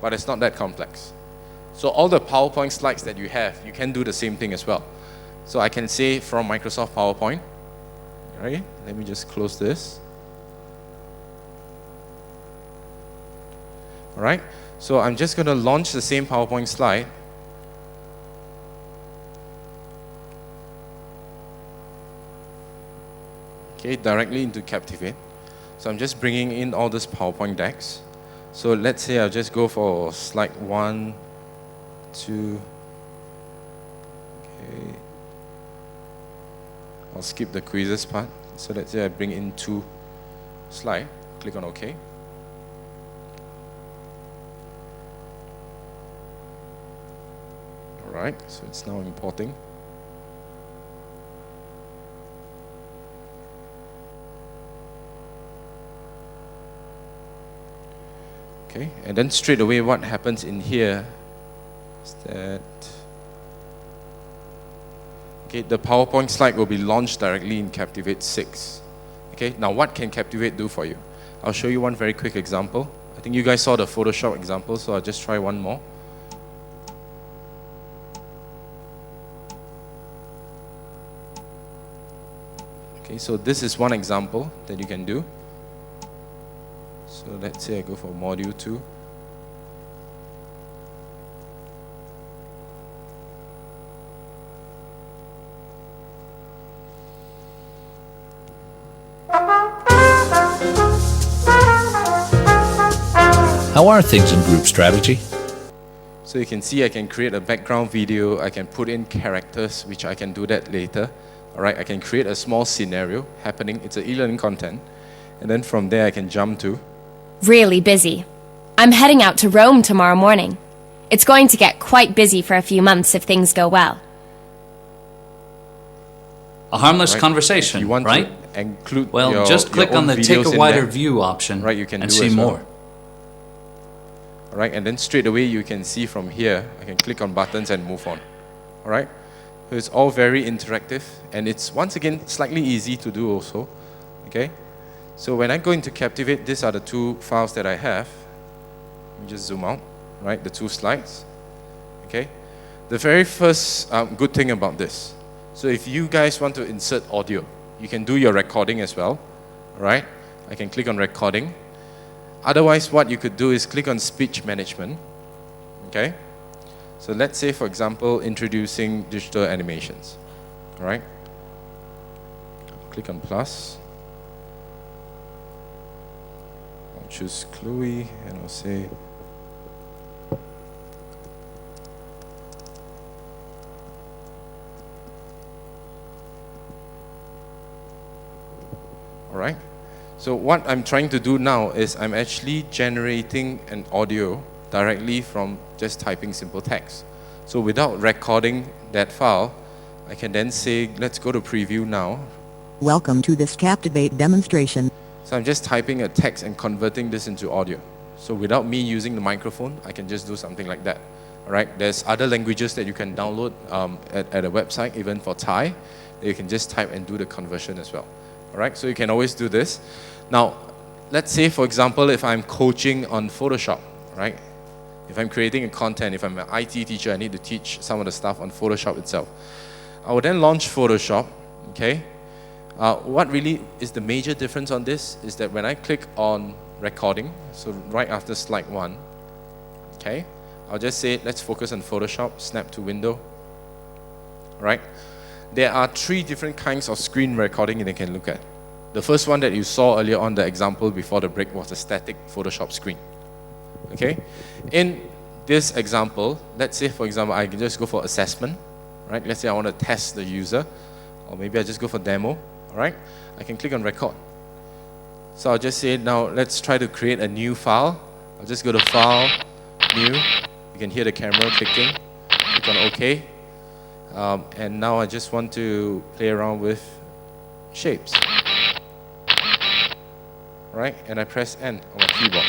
But it's not that complex. So all the PowerPoint slides that you have, you can do the same thing as well. So I can say from Microsoft PowerPoint, all right? Let me just close this. All right? So I'm just going to launch the same PowerPoint slide. Okay, directly into Captivate. So I'm just bringing in all these PowerPoint decks. So let's say I'll just go for slide 1, 2. Okay. I'll skip the quizzes part. So let's say I bring in 2 slide. Click on OK. All right, so it's now importing. Okay, and then straight away what happens in here is that the PowerPoint slide will be launched directly in Captivate 6. Okay, now what can Captivate do for you? I'll show you one very quick example. I think you guys saw the Photoshop example, so I'll just try one more. Okay, so this is one example that you can do. So let's say I go for module 2. How are things in group strategy? So you can see I can create a background video, I can put in characters, which I can do that later. All right, I can create a small scenario happening. It's an e-learning content. And then from there I can jump to Really busy. I'm heading out to Rome tomorrow morning. It's going to get quite busy for a few months if things go well. A harmless Right. conversation, If you want right? to include Well, your, just click your own on the videos Take a in Wider there. View option Right, you can and do see as well. more. All right, and then straight away you can see from here, I can click on buttons and move on. All right, so it's all very interactive, and it's once again slightly easy to do also. Okay, so when I go into Captivate, these are the two files that I have. Let me just zoom out. Right, the two slides. Okay, the very first good thing about this. So if you guys want to insert audio, you can do your recording as well. All right, I can click on recording. Otherwise, what you could do is click on speech management. Okay? So let's say, for example, introducing digital animations. All right? Click on plus. I'll choose Chloe and I'll say all right? So what I'm trying to do now is I'm actually generating an audio directly from just typing simple text. So without recording that file, I can then say, let's go to preview now. Welcome to this Captivate demonstration. So I'm just typing a text and converting this into audio. So without me using the microphone, I can just do something like that. All right, there's other languages that you can download at a website, even for Thai. You can just type and do the conversion as well. All right, so you can always do this. Now, let's say, for example, if I'm coaching on Photoshop, right? If I'm creating a content, if I'm an IT teacher, I need to teach some of the stuff on Photoshop itself. I will then launch Photoshop, okay? What really is the major difference on this is that when I click on recording, so right after slide 1, okay? I'll just say, let's focus on Photoshop, snap to window, right? There are 3 different kinds of screen recording that you can look at. The first one that you saw earlier on, the example before the break, was a static Photoshop screen. Okay? In this example, let's say, for example, I can just go for assessment, right? Let's say I want to test the user, or maybe I just go for demo, all right? I can click on record. So I'll just say, now let's try to create a new file. I'll just go to File, New. You can hear the camera clicking. Click on OK. And now I just want to play around with shapes. Right? And I press N on my keyboard.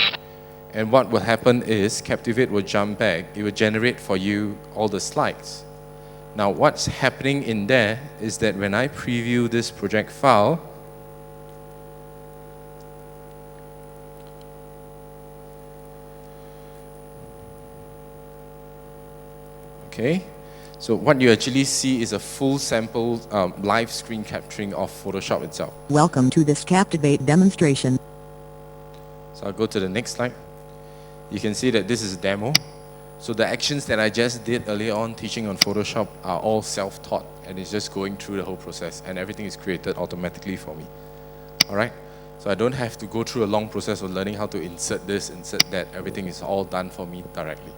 And what will happen is Captivate will jump back. It will generate for you all the slides. Now what's happening in there is that when I preview this project file, okay, so what you actually see is a full sample live screen capturing of Photoshop itself. Welcome to this Captivate demonstration. So I'll go to the next slide. You can see that this is a demo. So the actions that I just did earlier on teaching on Photoshop are all self-taught, and it's just going through the whole process, and everything is created automatically for me. All right? So I don't have to go through a long process of learning how to insert this, insert that. Everything is all done for me directly.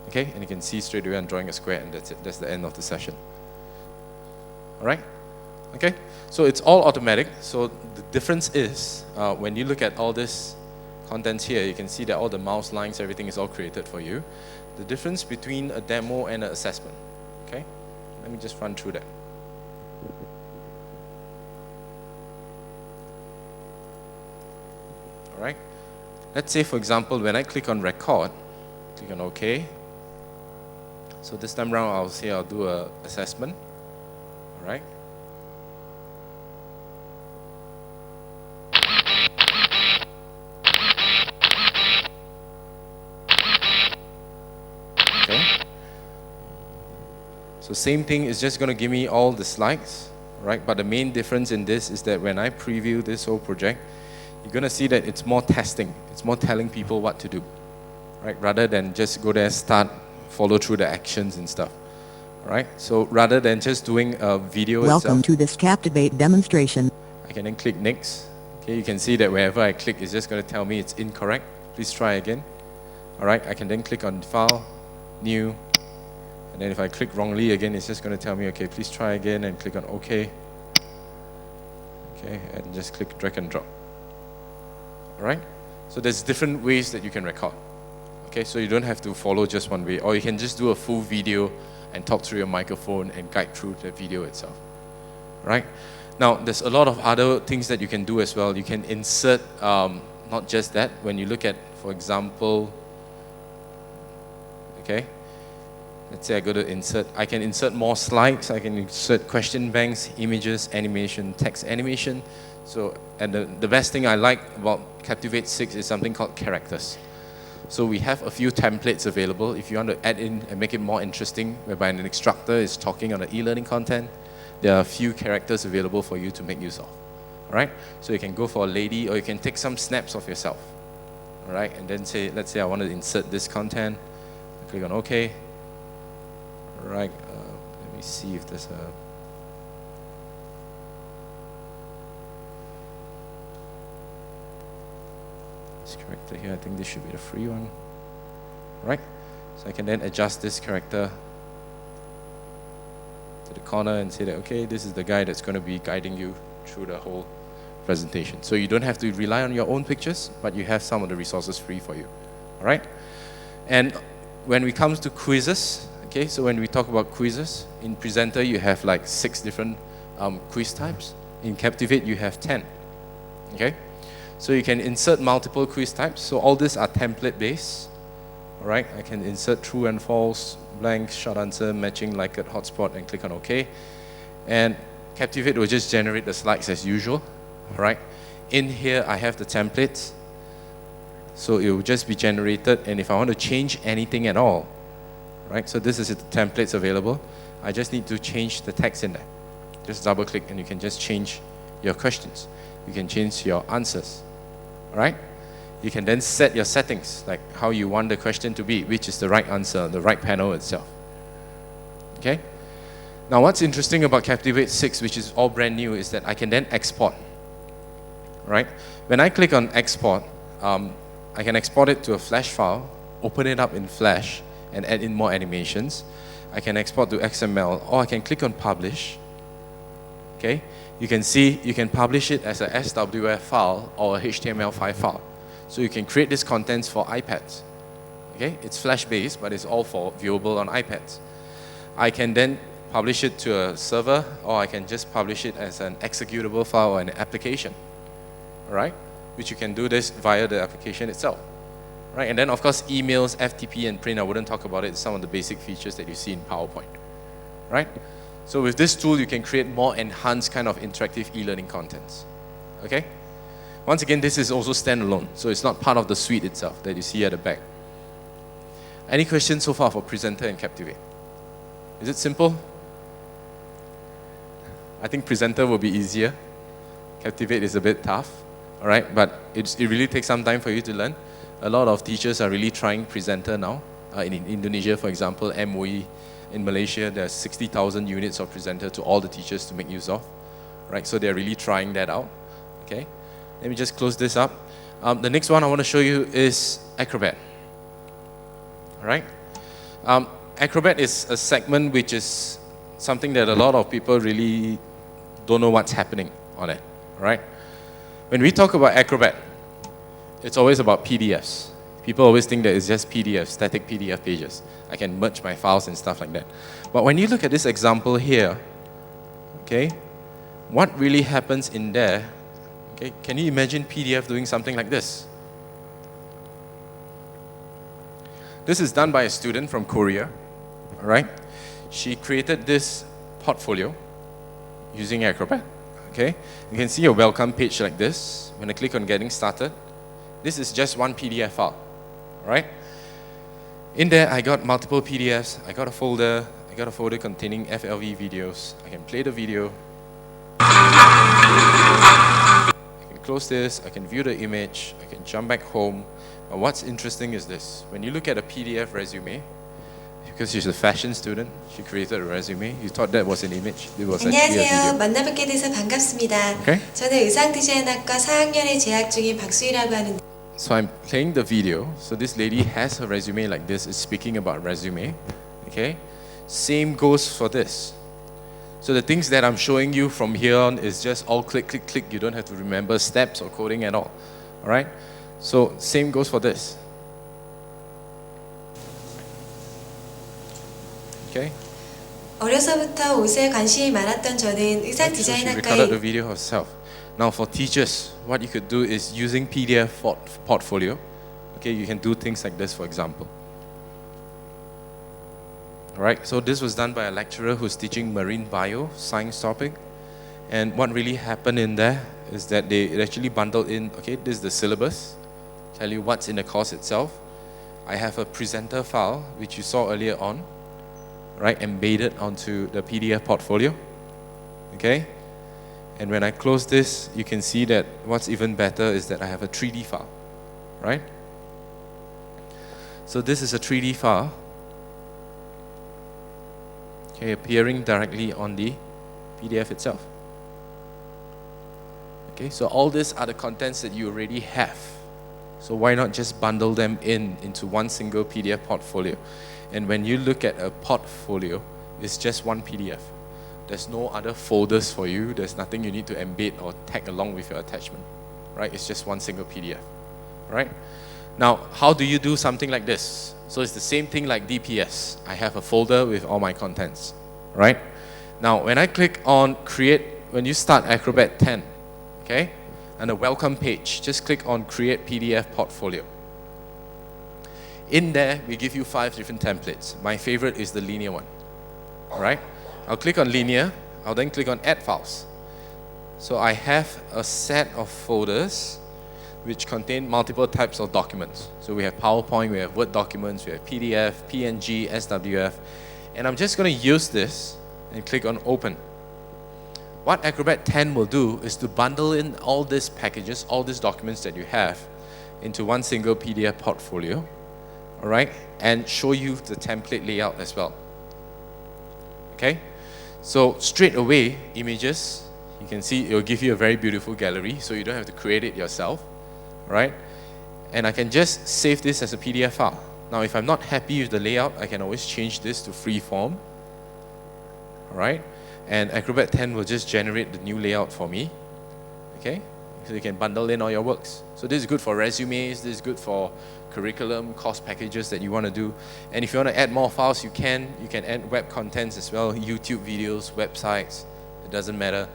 Okay? And you can see straight away I'm drawing a square, and that's it. That's the end of the session. All right? Okay? So it's all automatic. So the difference is, when you look at all this contents here, you can see that all the mouse lines, everything is all created for you. The difference between a demo and an assessment. Okay? Let me just run through that. All right? Let's say, for example, when I click on record, click on OK. So this time around, I'll say I'll do an assessment. All right? So same thing is just going to give me all the slides, right? But the main difference in this is that when I preview this whole project, you're going to see that it's more testing. It's more telling people what to do, right? Rather than just go there, start, follow through the actions and stuff, right? So rather than just doing a video Welcome itself, to this Captivate demonstration. I can then click next. Okay, you can see that wherever I click, it's just going to tell me it's incorrect. Please try again. All right, I can then click on File, new. And then if I click wrongly again, it's just going to tell me, okay, please try again, and click on OK. Okay, and just click drag and drop. All right? So there's different ways that you can record. Okay, so you don't have to follow just one way, or you can just do a full video and talk through your microphone and guide through the video itself. Right? Now, there's a lot of other things that you can do as well. You can insert, not just that, when you look at, for example, okay, let's say I go to insert, I can insert more slides, I can insert question banks, images, animation, text animation. So, and the best thing I like about Captivate 6 is something called characters. So we have a few templates available if you want to add in and make it more interesting, whereby an instructor is talking on the e-learning content. There are a few characters available for you to make use of. All right? So you can go for a lady, or you can take some snaps of yourself. All right? And then say, let's say I want to insert this content. Click on OK. All right. Let me see if there's a... This character here, I think this should be the free one. All right? So I can then adjust this character to the corner and say that, okay, this is the guy that's going to be guiding you through the whole presentation. So you don't have to rely on your own pictures, but you have some of the resources free for you. All right? And when it comes to quizzes, okay, so when we talk about quizzes, in Presenter you have like 6 different quiz types. In Captivate you have 10. Okay? So you can insert multiple quiz types. So all these are template based. All right? I can insert true and false, blank, short answer, matching, like it, hotspot, and click on OK. And Captivate will just generate the slides as usual. All right? In here I have the templates. So it will just be generated, and if I want to change anything at all, right? So this is the templates available. I just need to change the text in there. Just double click and you can just change your questions. You can change your answers. All right? You can then set your settings, like how you want the question to be, which is the right answer, the right panel itself. Okay? Now what's interesting about Captivate 6, which is all brand new, is that I can then export. Right? When I click on export, I can export it to a Flash file, open it up in Flash, and add in more animations. I can export to XML, or I can click on Publish. Okay? You can see, you can publish it as a SWF file or a HTML5 file. So you can create this contents for iPads. Okay? It's Flash-based, but it's all for viewable on iPads. I can then publish it to a server, or I can just publish it as an executable file or an application. All right? Which you can do this via the application itself. Right? And then of course emails, FTP, and print, I wouldn't talk about it. It's some of the basic features that you see in PowerPoint. Right? So with this tool you can create more enhanced kind of interactive e-learning contents. Okay? Once again, this is also standalone, so it's not part of the suite itself that you see at the back. Any questions so far for Presenter and Captivate? Is it simple? I think Presenter will be easier. Captivate is a bit tough. All right, but it really takes some time for you to learn. A lot of teachers are really trying Presenter now. In Indonesia, for example, MOE. In Malaysia, there are 60,000 units of Presenter to all the teachers to make use of. Right, so they're really trying that out. Okay, let me just close this up. The next one I want to show you is Acrobat. All right, Acrobat is a segment which is something that a lot of people really don't know what's happening on it. All right. When we talk about Acrobat, it's always about PDFs. People always think that it's just PDFs, static PDF pages. I can merge my files and stuff like that. But when you look at this example here, okay, what really happens in there, okay, can you imagine PDF doing something like this? This is done by a student from Korea, all right? She created this portfolio using Acrobat. Okay, you can see a welcome page like this. When I click on getting started, this is just one PDF file, right? In there, I got multiple PDFs. I got a folder containing FLV videos. I can play the video. I can close this. I can view the image. I can jump back home. But what's interesting is this. When you look at a PDF resume, because she's a fashion student, she created a resume. You thought that was an image. It was actually a 안녕하세요. video. 만나뵙게 돼서 반갑습니다. Okay. 저는 의상 디자인학과 4학년에 재학 중인 박수희라고 하는데 So I'm playing the video. So this lady has her resume like this, is speaking about resume. Okay? Same goes for this. So the things that I'm showing you from here on is just all click, click, click. You don't have to remember steps or coding at all. Alright? So same goes for this. Okay? 어려서부터 옷에 관심이 많았던 저는 의상 So she recorded 디자인학과에 the video herself. Now for teachers, what you could do is using PDF portfolio. Okay, you can do things like this, for example. Alright, so this was done by a lecturer who's teaching marine bio science topic. And what really happened in there is that they actually bundled in, okay, this is the syllabus, tell you what's in the course itself. I have a presenter file, which you saw earlier on, right, embedded onto the PDF portfolio. Okay? And when I close this, you can see that what's even better is that I have a 3D file, right? So this is a 3D file, okay, appearing directly on the PDF itself. Okay, so all these are the contents that you already have. So why not just bundle them into one single PDF portfolio? And when you look at a portfolio, it's just one PDF. There's no other folders for you. There's nothing you need to embed or tag along with your attachment, right? It's just one single PDF, right? Now, how do you do something like this? So it's the same thing like DPS. I have a folder with all my contents, right? Now, when I click on create, when you start Acrobat 10, okay, and a welcome page, just click on create PDF portfolio. In there, we give you 5 different templates. My favorite is the linear one, all right? I'll click on linear, I'll then click on add files. So I have a set of folders which contain multiple types of documents. So we have PowerPoint, we have Word documents, we have PDF, PNG, SWF, and I'm just going to use this and click on open. What Acrobat 10 will do is to bundle in all these packages, all these documents that you have into one single PDF portfolio, all right, and show you the template layout as well. Okay? So straight away, images, you can see it will give you a very beautiful gallery, so you don't have to create it yourself, right? And I can just save this as a PDF file. Now, if I'm not happy with the layout, I can always change this to freeform, all right? And Acrobat 10 will just generate the new layout for me, okay? So you can bundle in all your works. So this is good for resumes, this is good for curriculum, course packages that you want to do. And if you want to add more files, you can add web contents as well, YouTube videos, websites, it doesn't matter.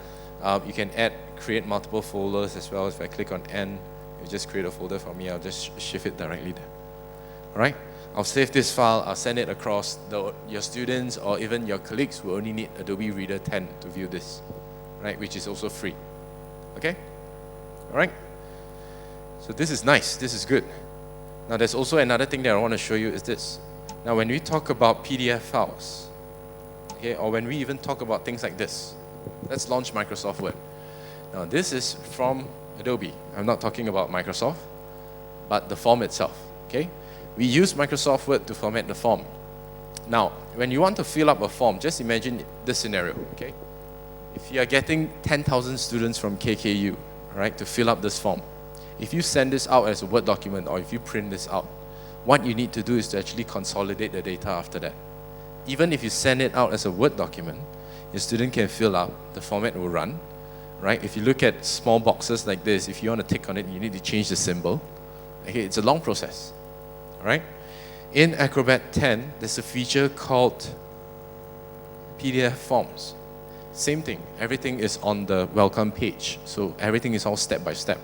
You can create multiple folders as well. If I click on N, you just create a folder for me, I'll just shift it directly there. All right? I'll save this file, I'll send it across. Your students or even your colleagues will only need Adobe Reader 10 to view this, right? Which is also free. Okay? All right? So this is nice, this is good. Now there's also another thing that I want to show you is this. Now when we talk about PDF files, okay, or when we even talk about things like this, let's launch Microsoft Word. Now this is from Adobe. I'm not talking about Microsoft, but the form itself, okay? We use Microsoft Word to format the form. Now, when you want to fill up a form, just imagine this scenario, okay? If you are getting 10,000 students from KKU, right, to fill up this form, if you send this out as a Word document or if you print this out, what you need to do is to actually consolidate the data after that. Even if you send it out as a Word document, your student can fill up, the format will run, right? If you look at small boxes like this, if you want to tick on it, you need to change the symbol. Okay, it's a long process, all right? In Acrobat 10, there's a feature called PDF forms. Same thing, everything is on the welcome page, so everything is all step by step.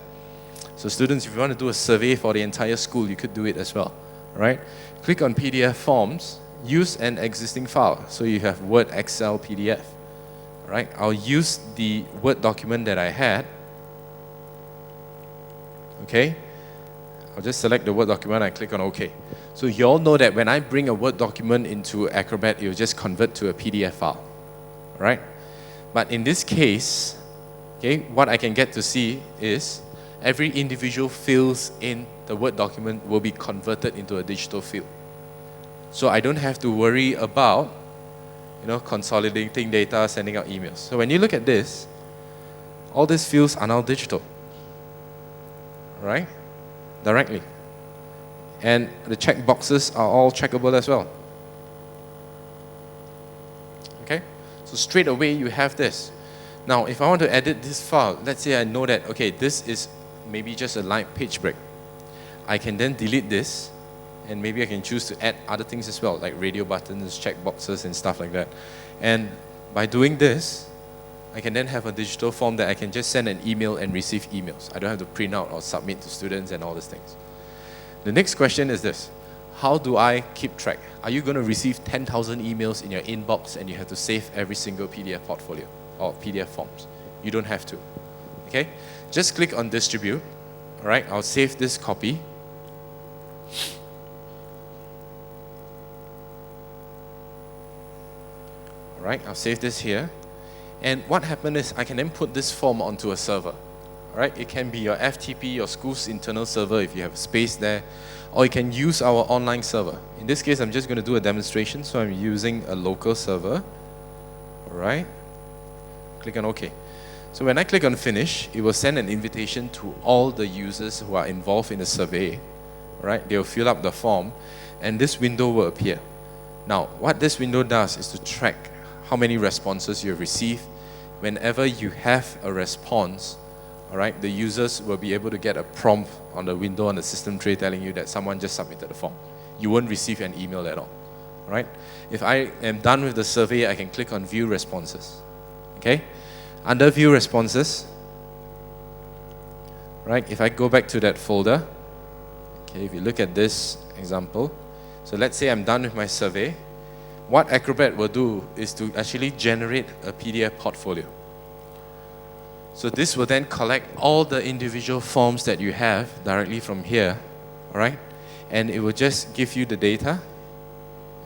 So students, if you want to do a survey for the entire school, you could do it as well, right? Click on PDF forms, use an existing file. So you have Word, Excel, PDF, right? I'll use the Word document that I had, okay? I'll just select the Word document and click on OK. So you all know that when I bring a Word document into Acrobat, it will just convert to a PDF file, right? But in this case, okay, what I can get to see is every individual fields in the Word document will be converted into a digital field. So I don't have to worry about, consolidating data, sending out emails. So when you look at this, all these fields are now digital, right? directly. And the check boxes are all checkable as well. Okay? So straight away you have this. Now, if I want to edit this file, let's say I know that, okay, this is maybe just a light page break. I can then delete this, and maybe I can choose to add other things as well, like radio buttons, check boxes, and stuff like that. And by doing this, I can then have a digital form that I can just send an email and receive emails. I don't have to print out or submit to students and all these things. The next question is this. How do I keep track? Are you going to receive 10,000 emails in your inbox and you have to save every single PDF portfolio or PDF forms? You don't have to. Okay? Just click on distribute. All right, I'll save this copy. All right, I'll save this here. And what happened is I can then put this form onto a server. All right, it can be your FTP, your school's internal server if you have space there, or you can use our online server. In this case, I'm just going to do a demonstration, so I'm using a local server. All right, click on OK. So when I click on Finish, it will send an invitation to all the users who are involved in the survey. All right, they'll fill up the form, and this window will appear. Now, what this window does is to track how many responses you have received. Whenever you have a response, all right, the users will be able to get a prompt on the window on the system tray telling you that someone just submitted the form. You won't receive an email at all. All right? If I am done with the survey, I can click on View Responses. Okay? Under View Responses, right, if I go back to that folder, okay, if you look at this example, so let's say I'm done with my survey, what Acrobat will do is to actually generate a PDF portfolio. So this will then collect all the individual forms that you have directly from here, all right? And it will just give you the data,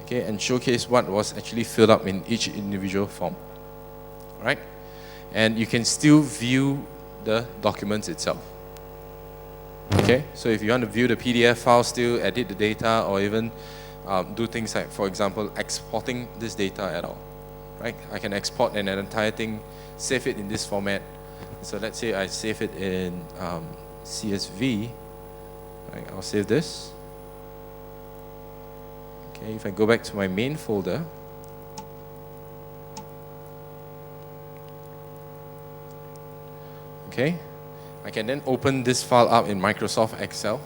okay, and showcase what was actually filled up in each individual form, all right? And you can still view the documents itself, okay? So if you want to view the PDF file still, edit the data, or even do things like, for example, exporting this data at all, right? I can export an entire thing, save it in this format. So let's say I save it in CSV, right? I'll save this. Okay, if I go back to my main folder, okay, I can then open this file up in Microsoft Excel,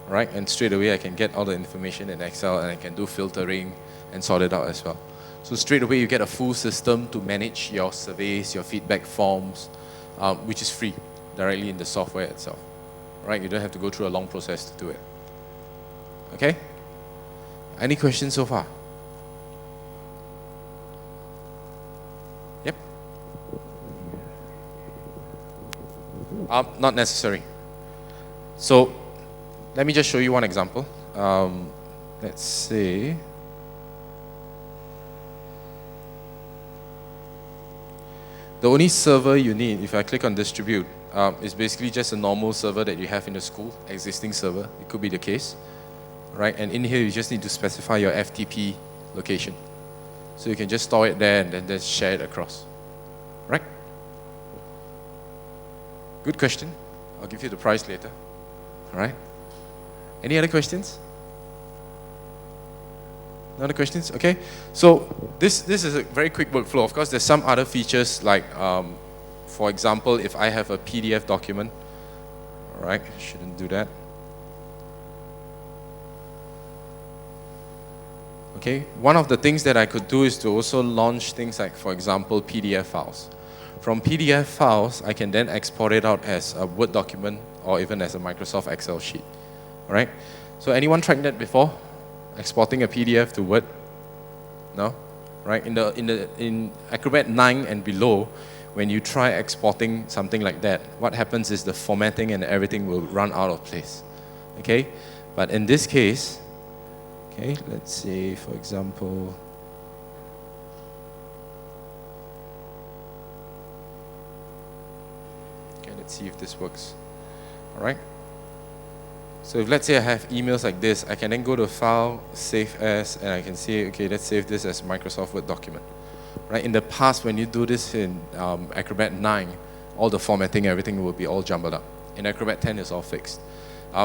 right? And straight away I can get all the information in Excel, and I can do filtering and sort it out as well. So straight away you get a full system to manage your surveys, your feedback forms, which is free directly in the software itself, right? You don't have to go through a long process to do it. Okay? Any questions so far? Yep. Not necessary. So let me just show you one example. Let's say the only server you need, if I click on distribute, is basically just a normal server that you have in the school, existing server. It could be the case, right? And in here, you just need to specify your FTP location. So you can just store it there and then just share it across, right? Good question. I'll give you the price later, all right? Any other questions? No other questions? Okay. So this is a very quick workflow. Of course, there's some other features like, for example, if I have a PDF document, all right, I shouldn't do that. Okay. One of the things that I could do is to also launch things like, for example, PDF files. From PDF files, I can then export it out as a Word document or even as a Microsoft Excel sheet. All right. So anyone tried that before? Exporting a PDF to Word? No? Right? In Acrobat 9 and below, when you try exporting something like that, what happens is the formatting and everything will run out of place. Okay? But in this case, okay, let's say, for example, okay, let's see if this works. All right? So if let's say I have emails like this, I can then go to File, Save As, and I can say, okay, let's save this as Microsoft Word document. Right? In the past, when you do this in Acrobat 9, all the formatting, everything will be all jumbled up. In Acrobat 10, it's all fixed.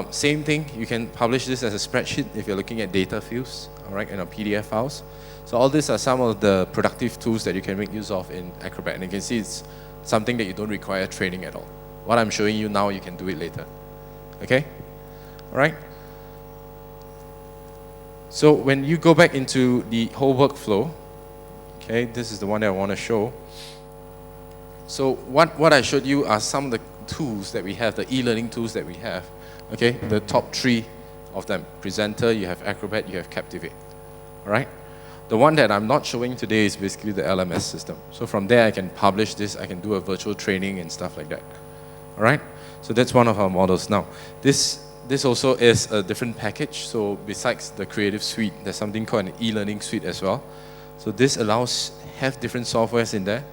Same thing, you can publish this as a spreadsheet if you're looking at data fields, all right, and PDF files. So all these are some of the productive tools that you can make use of in Acrobat. And you can see it's something that you don't require training at all. What I'm showing you now, you can do it later. Okay? All right? So when you go back into the whole workflow, okay, this is the one that I want to show. So what I showed you are some of the tools that we have, the e-learning tools that we have. Okay, the top 3 of them. Presenter, you have Acrobat, you have Captivate. All right? The one that I'm not showing today is basically the LMS system. So from there, I can publish this, I can do a virtual training and stuff like that. All right? So that's one of our models. Now, this also is a different package. So besides the Creative Suite, there's something called an e-learning suite as well. So this have different softwares in there.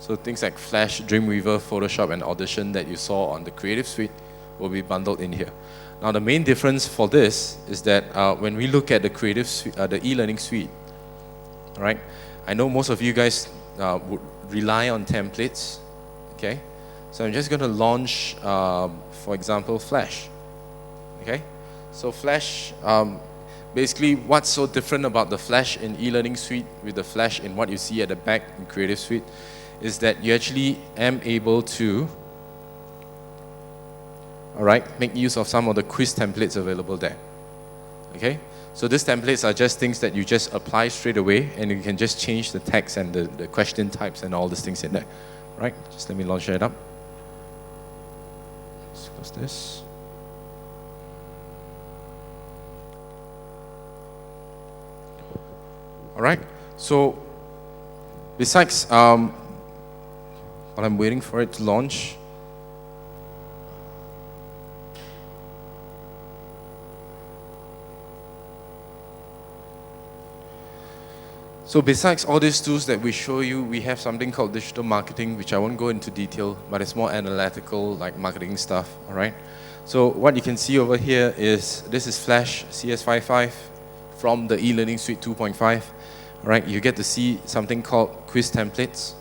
So things like Flash, Dreamweaver, Photoshop, and Audition that you saw on the Creative Suite will be bundled in here. Now the main difference for this is that when we look at the Creative Suite, the e-learning suite, right? I know most of you guys would rely on templates, okay? So I'm just going to launch, for example, Flash, okay? So Flash, basically what's so different about the Flash in e-learning suite with the Flash in what you see at the back in Creative Suite is that you actually am able to, all right, make use of some of the quiz templates available there, okay? So these templates are just things that you just apply straight away, and you can just change the text and the question types and all these things in there, right? Just let me launch it up. Let's close this. All right, so besides, while I'm waiting for it to launch, so besides all these tools that we show you, we have something called digital marketing, which I won't go into detail, but it's more analytical, like marketing stuff, all right? So what you can see over here is, this is Flash CS5 from the e-learning suite 2.5, all right? You get to see something called quiz templates,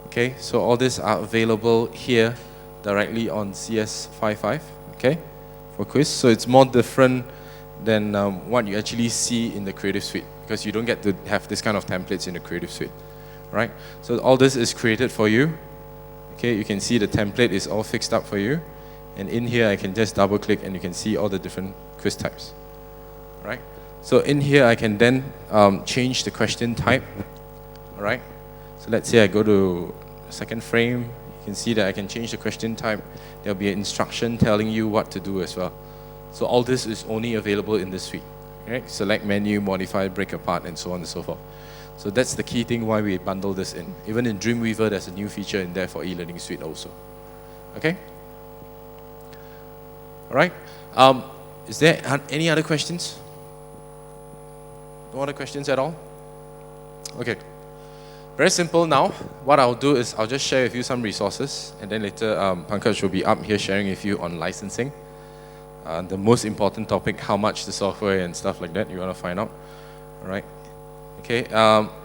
okay? So all these are available here directly on CS5, okay, for quiz. So it's more different than what you actually see in the Creative Suite, because you don't get to have this kind of templates in the Creative Suite, right? So all this is created for you. Okay, you can see the template is all fixed up for you. And in here, I can just double click and you can see all the different quiz types, right? So in here, I can then change the question type, all right? So let's say I go to second frame. You can see that I can change the question type. There'll be an instruction telling you what to do as well. So all this is only available in this suite. Right? Select menu, modify, break apart, and so on and so forth. So that's the key thing why we bundle this in. Even in Dreamweaver, there's a new feature in there for e-learning suite also. Okay? All right? Is there any other questions? No other questions at all? Okay. Very simple now. What I'll do is I'll just share with you some resources, and then later Pankaj will be up here sharing with you on licensing. The most important topic, how much the software and stuff like that you want to find out. All right. Okay.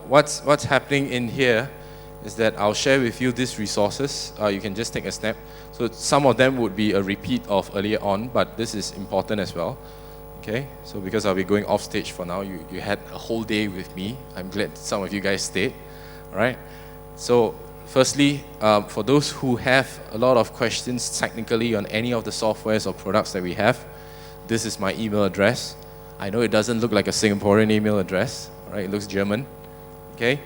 What's happening in here is that I'll share with you these resources. You can just take a snap. So some of them would be a repeat of earlier on, but this is important as well. Okay. So because I'll be going off stage for now, you had a whole day with me. I'm glad some of you guys stayed. All right. So firstly, for those who have a lot of questions technically on any of the softwares or products that we have, this is my email address. I know it doesn't look like a Singaporean email address, right? It looks German, okay?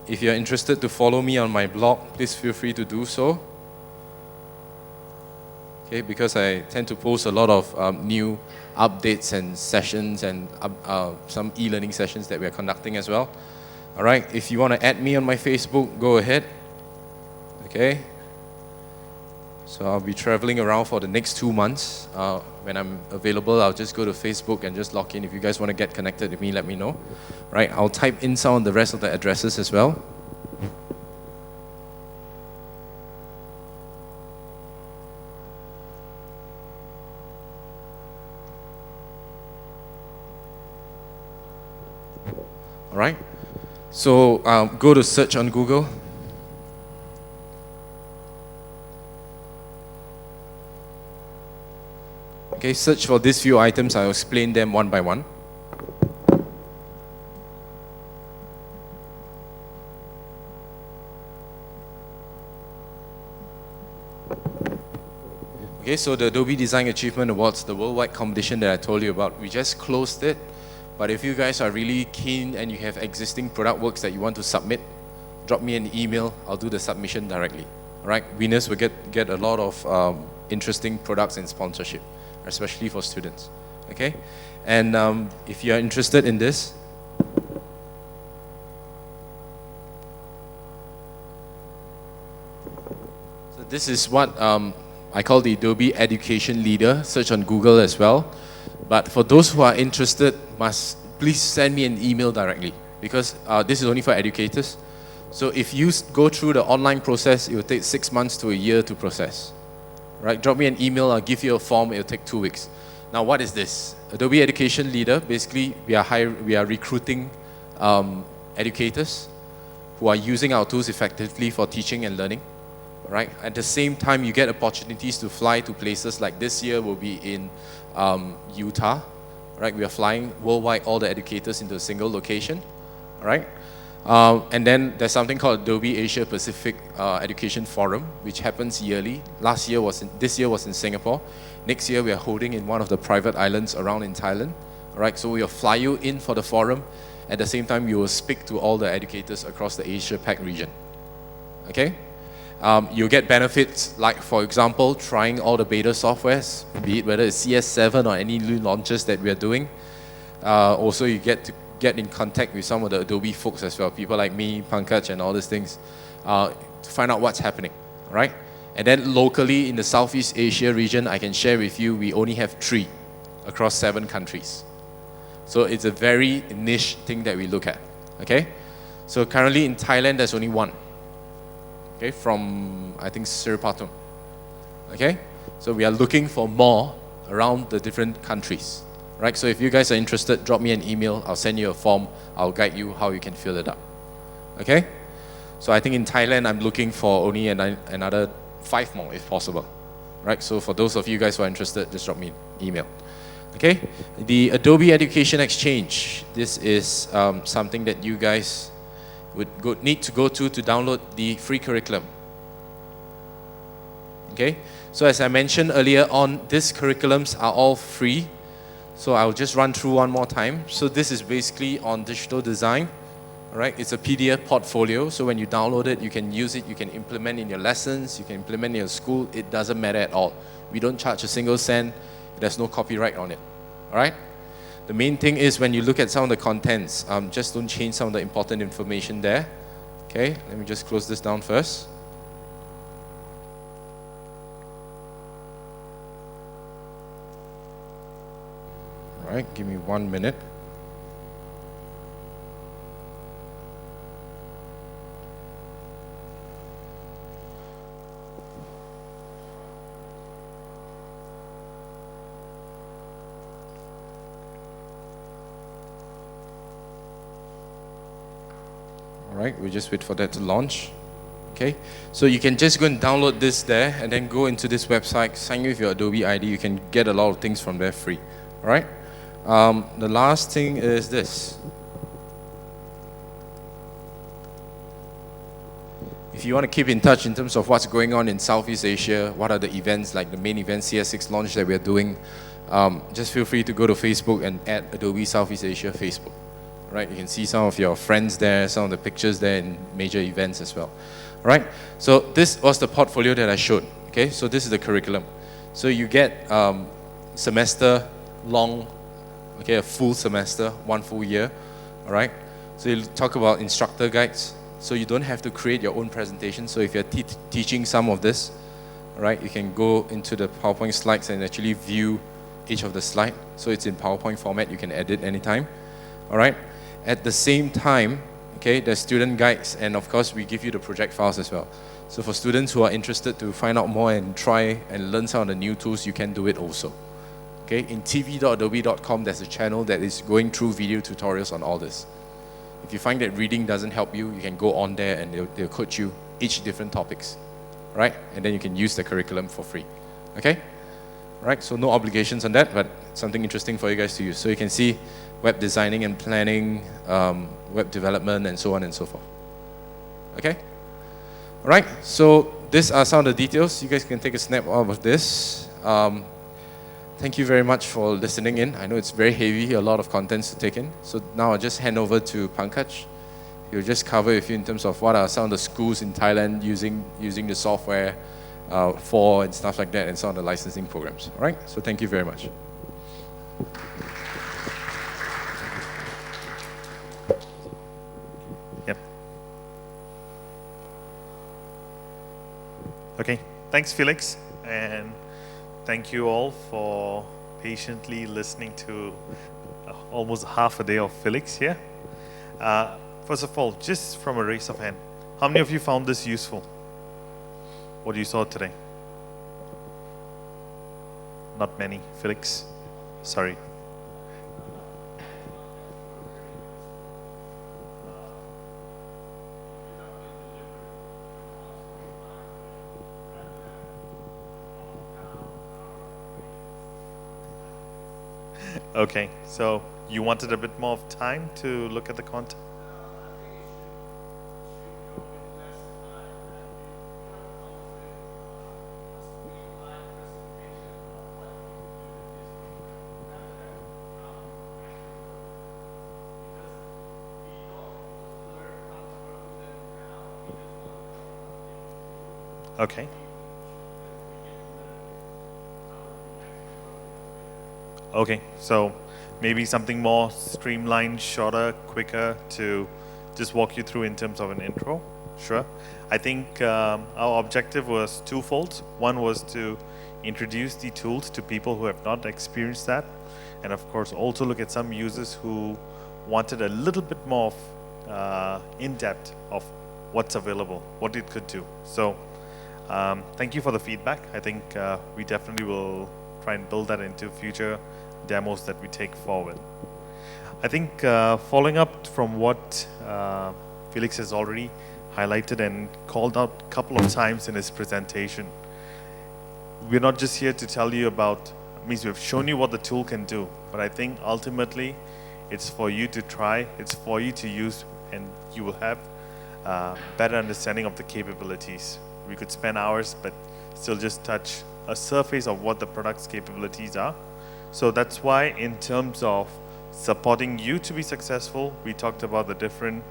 If you're interested to follow me on my blog, please feel free to do so. Okay, because I tend to post a lot of new updates and sessions and some e-learning sessions that we are conducting as well. All right, if you want to add me on my Facebook, go ahead. Okay. So I'll be traveling around for the next 2 months. When I'm available, I'll just go to Facebook and just log in. If you guys want to get connected with me, let me know. Right, I'll type in some of the rest of the addresses as well. All right. So go to search on Google. Okay, search for these few items. I'll explain them one by one. Okay, so the Adobe Design Achievement Awards, the worldwide competition that I told you about, we just closed it. But if you guys are really keen and you have existing product works that you want to submit, drop me an email. I'll do the submission directly. All right, winners will get a lot of interesting products and sponsorship, especially for students. Okay, and if you are interested in this, so this is what I call the Adobe Education Leader. Search on Google as well. But for those who are interested, please send me an email directly, because this is only for educators. So if you go through the online process, it will take 6 months to a year to process. Right? Drop me an email, I'll give you a form, it will take 2 weeks. Now what is this? Adobe Education Leader, basically we are recruiting educators who are using our tools effectively for teaching and learning. Right? At the same time, you get opportunities to fly to places like this year will be in Utah. Right? We are flying worldwide all the educators into a single location. All right? And then there's something called Adobe Asia Pacific Education Forum, which happens yearly. This year was in Singapore. Next year we are holding in one of the private islands around in Thailand. All right, so we will fly you in for the forum. At the same time, you will speak to all the educators across the Asia Pac region. Okay? You'll get benefits like, for example, trying all the beta softwares, be it whether it's CS7 or any new launches that we are doing. Also, you get to get in contact with some of the Adobe folks as well, people like me, Pankaj, and all these things, to find out what's happening, all right? And then locally in the Southeast Asia region, I can share with you, we only have 3 across 7 countries. So it's a very niche thing that we look at, okay? So currently in Thailand, there's only 1, okay, from, I think, Sirpatum, okay? So we are looking for more around the different countries. Right, so if you guys are interested, drop me an email. I'll send you a form. I'll guide you how you can fill it up. Okay? So I think in Thailand, I'm looking for only another 5 more if possible. Right, so for those of you guys who are interested, just drop me an email. Okay? The Adobe Education Exchange. This is something that you guys would need to go to download the free curriculum. Okay? So as I mentioned earlier on, these curriculums are all free. So I'll just run through one more time. So this is basically on digital design, all right? It's a PDF portfolio. So when you download it, you can use it, you can implement in your lessons, you can implement in your school. It doesn't matter at all. We don't charge a single cent. There's no copyright on it, all right? The main thing is when you look at some of the contents, just don't change some of the important information there. Okay, let me just close this down first. All right, give me 1 minute. All right, we just wait for that to launch. Okay, so you can just go and download this there and then go into this website, sign in with your Adobe ID. You can get a lot of things from there free. All right. The last thing is this. If you want to keep in touch in terms of what's going on in Southeast Asia, what are the events, like the main event CS6 launch that we're doing, just feel free to go to Facebook and add Adobe Southeast Asia Facebook. Right? You can see some of your friends there, some of the pictures there in major events as well. All right? So this was the portfolio that I showed. Okay? So this is the curriculum. So you get semester long, okay, a full semester, 1 full year, all right? So you talk about instructor guides, so you don't have to create your own presentation. So if you're teaching some of this, all right, you can go into the PowerPoint slides and actually view each of the slide. So it's in PowerPoint format, you can edit anytime, all right? At the same time, okay, there's student guides, and of course, we give you the project files as well. So for students who are interested to find out more and try and learn some of the new tools, you can do it also. Okay, in tv.adobe.com, there's a channel that is going through video tutorials on all this. If you find that reading doesn't help you, you can go on there and they'll coach you each different topics, right? And then you can use the curriculum for free, okay? right? So no obligations on that, but something interesting for you guys to use. So you can see web designing and planning, web development, and so on and so forth. Okay? All right, so these are some of the details. You guys can take a snap out of this. Thank you very much for listening in. I know it's very heavy, a lot of contents to take in. So now I'll just hand over to Pankaj. He'll just cover with you in terms of what are some of the schools in Thailand using the software for and stuff like that, and some of the licensing programs. All right, so thank you very much. Yep. Okay, thanks Felix, and thank you all for patiently listening to almost half a day of Felix here. First of all, just from a raise of hand, how many of you found this useful? What you saw today? Not many. Felix? Sorry. Okay, so you wanted a bit more of time to look at the content? Okay. Okay, so maybe something more streamlined, shorter, quicker to just walk you through in terms of an intro. Sure. I think our objective was twofold. One was to introduce the tools to people who have not experienced that, and of course also look at some users who wanted a little bit more in-depth of what's available, what it could do. So thank you for the feedback. I think we definitely will try and build that into future demos that we take forward. I think following up from what Felix has already highlighted and called out a couple of times in his presentation, we're not just here to tell you about, means we've shown you what the tool can do, but I think ultimately it's for you to try, it's for you to use, and you will have better understanding of the capabilities. We could spend hours, but still just touch a surface of what the product's capabilities are. So that's why in terms of supporting you to be successful, we talked about the different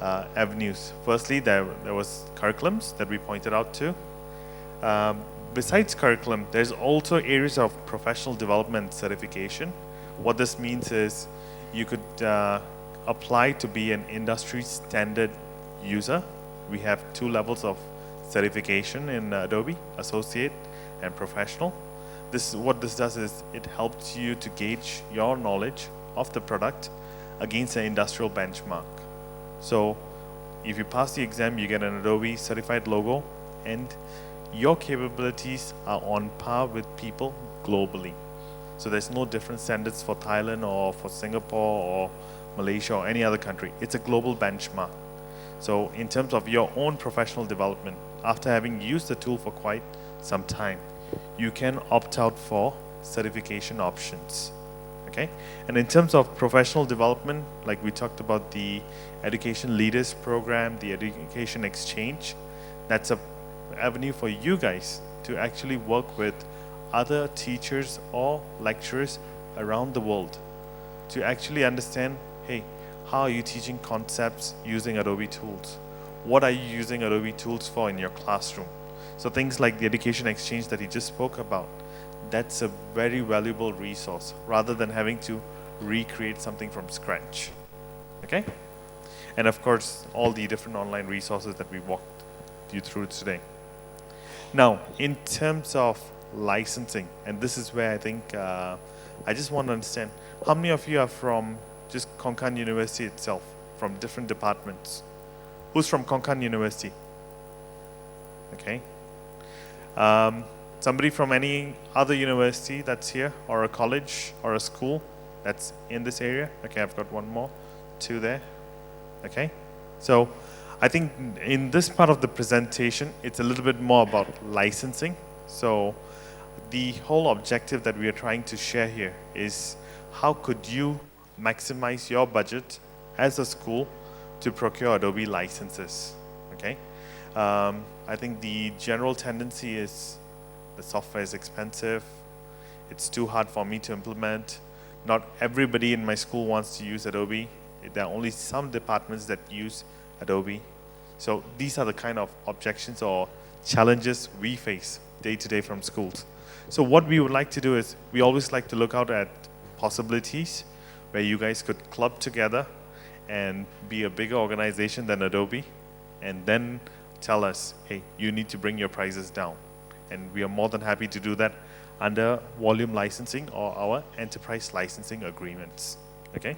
avenues. Firstly, there was curriculums that we pointed out to. Besides curriculum, there's also areas of professional development certification. What this means is you could apply to be an industry standard user. We have 2 levels of certification in Adobe, associate and professional. What this does is it helps you to gauge your knowledge of the product against an industrial benchmark. So if you pass the exam, you get an Adobe certified logo, and your capabilities are on par with people globally. So there's no different standards for Thailand or for Singapore or Malaysia or any other country. It's a global benchmark. So in terms of your own professional development, after having used the tool for quite some time, you can opt out for certification options. Okay? And in terms of professional development, like we talked about the Education Leaders Program, the Education Exchange, that's an avenue for you guys to actually work with other teachers or lecturers around the world to actually understand, hey, how are you teaching concepts using Adobe tools? What are you using Adobe tools for in your classroom? So things like the Education Exchange that he just spoke about, that's a very valuable resource rather than having to recreate something from scratch. Okay? And of course, all the different online resources that we walked you through today. Now, in terms of licensing, and this is where I think I just want to understand, how many of you are from just Khon Kaen University itself, from different departments? Who's from Khon Kaen University? Okay. Somebody from any other university that's here, or a college, or a school that's in this area? Okay, I've got one more, 2 there. Okay. So I think in this part of the presentation, it's a little bit more about licensing. So the whole objective that we are trying to share here is how could you maximize your budget as a school to procure Adobe licenses, okay? I think the general tendency is the software is expensive, it's too hard for me to implement, not everybody in my school wants to use Adobe, there are only some departments that use Adobe. So these are the kind of objections or challenges we face day to day from schools. So what we would like to do is, we always like to look out at possibilities where you guys could club together and be a bigger organization than Adobe, and then tell us, hey, you need to bring your prices down. And we are more than happy to do that under volume licensing or our enterprise licensing agreements, okay?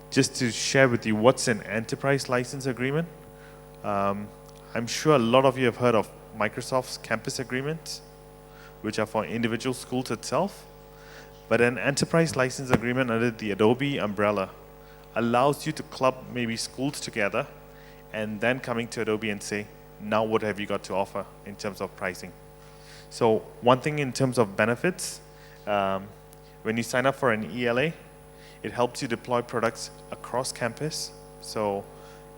Just to share with you what's an enterprise license agreement, I'm sure a lot of you have heard of Microsoft's campus agreements, which are for individual schools itself. But an enterprise license agreement under the Adobe umbrella allows you to club maybe schools together and then coming to Adobe and say, now what have you got to offer in terms of pricing? So one thing in terms of benefits, when you sign up for an ELA, it helps you deploy products across campus. So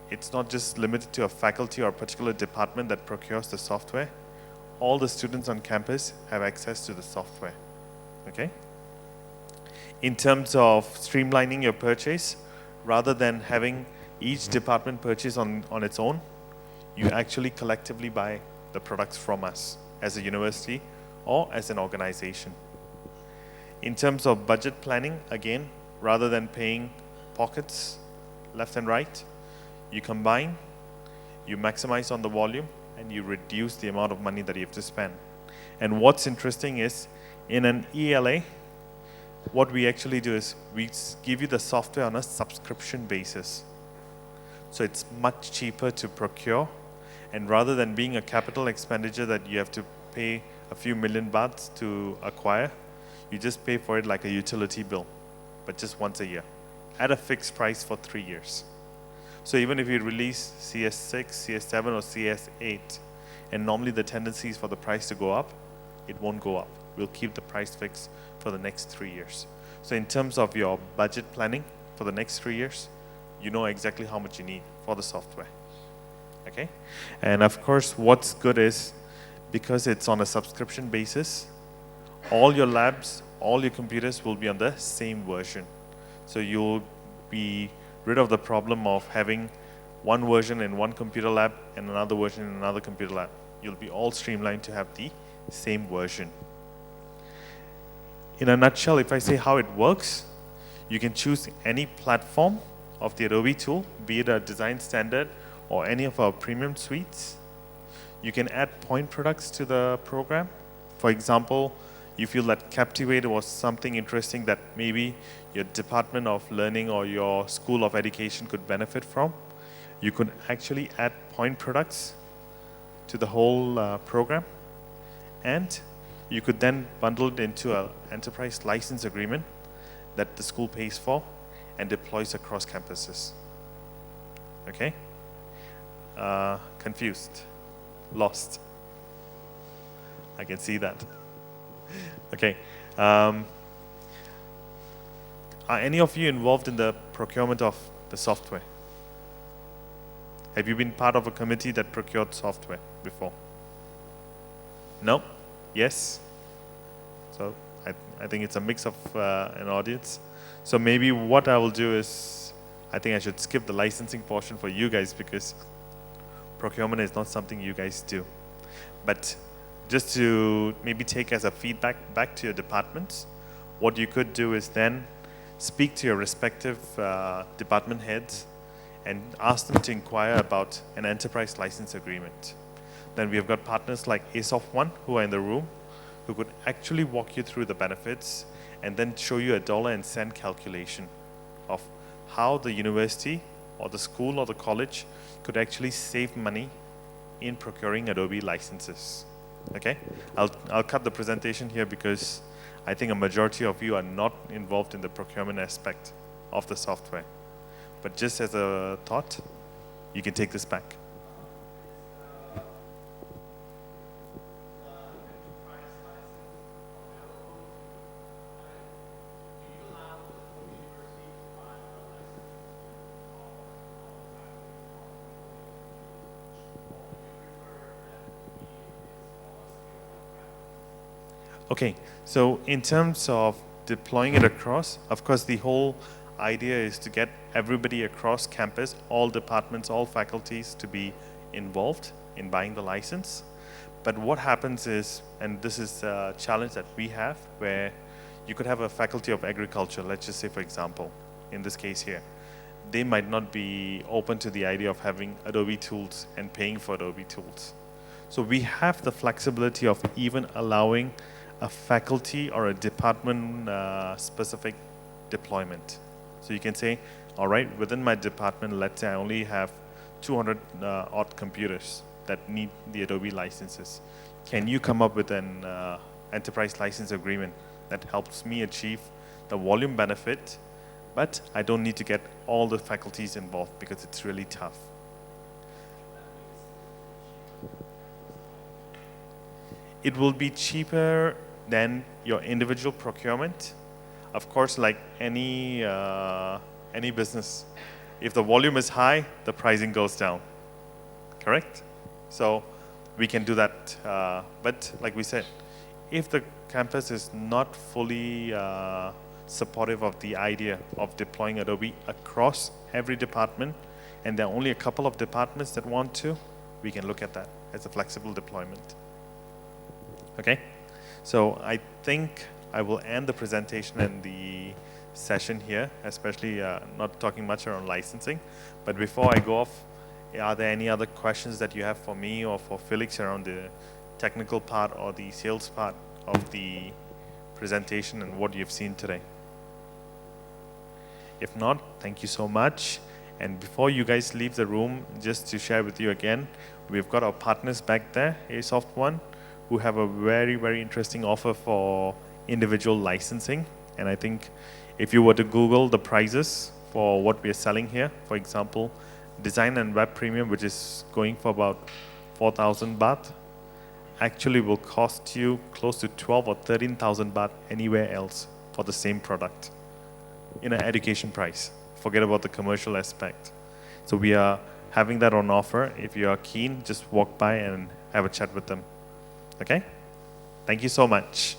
it's not just limited to a faculty or a particular department that procures the software. All the students on campus have access to the software, okay? In terms of streamlining your purchase, rather than having each department purchase on its own, you actually collectively buy the products from us as a university or as an organization. In terms of budget planning, again, rather than paying pockets left and right, you combine, you maximize on the volume, and you reduce the amount of money that you have to spend. And what's interesting is, in an ELA, what we actually do is we give you the software on a subscription basis. So it's much cheaper to procure, and rather than being a capital expenditure that you have to pay a few million bahts to acquire, you just pay for it like a utility bill, but just once a year, at a fixed price for 3 years. So even if you release CS6, CS7 or CS8, and normally the tendency is for the price to go up, it won't go up. We'll keep the price fixed for the next 3 years. So in terms of your budget planning for the next 3 years, you know exactly how much you need for the software, okay? And of course, what's good is, because it's on a subscription basis, all your labs, all your computers will be on the same version. So you'll be rid of the problem of having one version in one computer lab and another version in another computer lab. You'll be all streamlined to have the same version. In a nutshell, if I say how it works, you can choose any platform of the Adobe tool, be it a design standard or any of our premium suites. You can add point products to the program. For example, you feel that Captivate was something interesting that maybe your Department of Learning or your School of Education could benefit from. You could actually add point products to the whole program, and you could then bundle it into an enterprise license agreement that the school pays for and deploys across campuses. Okay? Confused? Lost? I can see that. Okay. Are any of you involved in the procurement of the software? Have you been part of a committee that procured software before? No? Yes? So I think it's a mix of an audience. So maybe what I will do is, I think I should skip the licensing portion for you guys, because procurement is not something you guys do. But just to maybe take as a feedback back to your departments, what you could do is then speak to your respective department heads and ask them to inquire about an enterprise license agreement. Then we have got partners like ASOF1 who are in the room, who could actually walk you through the benefits and then show you a dollar and cent calculation of how the university or the school or the college could actually save money in procuring Adobe licenses. Okay, I'll cut the presentation here because I think a majority of you are not involved in the procurement aspect of the software. But just as a thought, you can take this back. Okay, so in terms of deploying it across, of course, the whole idea is to get everybody across campus, all departments, all faculties to be involved in buying the license. But what happens is, and this is a challenge that we have, where you could have a faculty of agriculture, let's just say for example, in this case here, they might not be open to the idea of having Adobe tools and paying for Adobe tools. So we have the flexibility of even allowing a faculty or a department specific deployment. So you can say, all right, within my department, let's say I only have 200 odd computers that need the Adobe licenses. Can you come up with an enterprise license agreement that helps me achieve the volume benefit, but I don't need to get all the faculties involved because it's really tough. It will be cheaper than your individual procurement. Of course, like any business, if the volume is high, the pricing goes down, correct? So we can do that, but like we said, if the campus is not fully supportive of the idea of deploying Adobe across every department, and there are only a couple of departments that want to, we can look at that as a flexible deployment. Okay, so I think I will end the presentation and the session here, especially not talking much around licensing. But before I go off, are there any other questions that you have for me or for Felix around the technical part or the sales part of the presentation and what you've seen today? If not, thank you so much. And before you guys leave the room, just to share with you again, we've got our partners back there, Asoft One, who have a very, very interesting offer for individual licensing. And I think if you were to Google the prices for what we are selling here, for example, Design and Web Premium, which is going for about 4,000 baht, actually will cost you close to 12 or 13,000 baht anywhere else for the same product in an education price. Forget about the commercial aspect. So we are having that on offer. If you are keen, just walk by and have a chat with them. Okay? Thank you so much.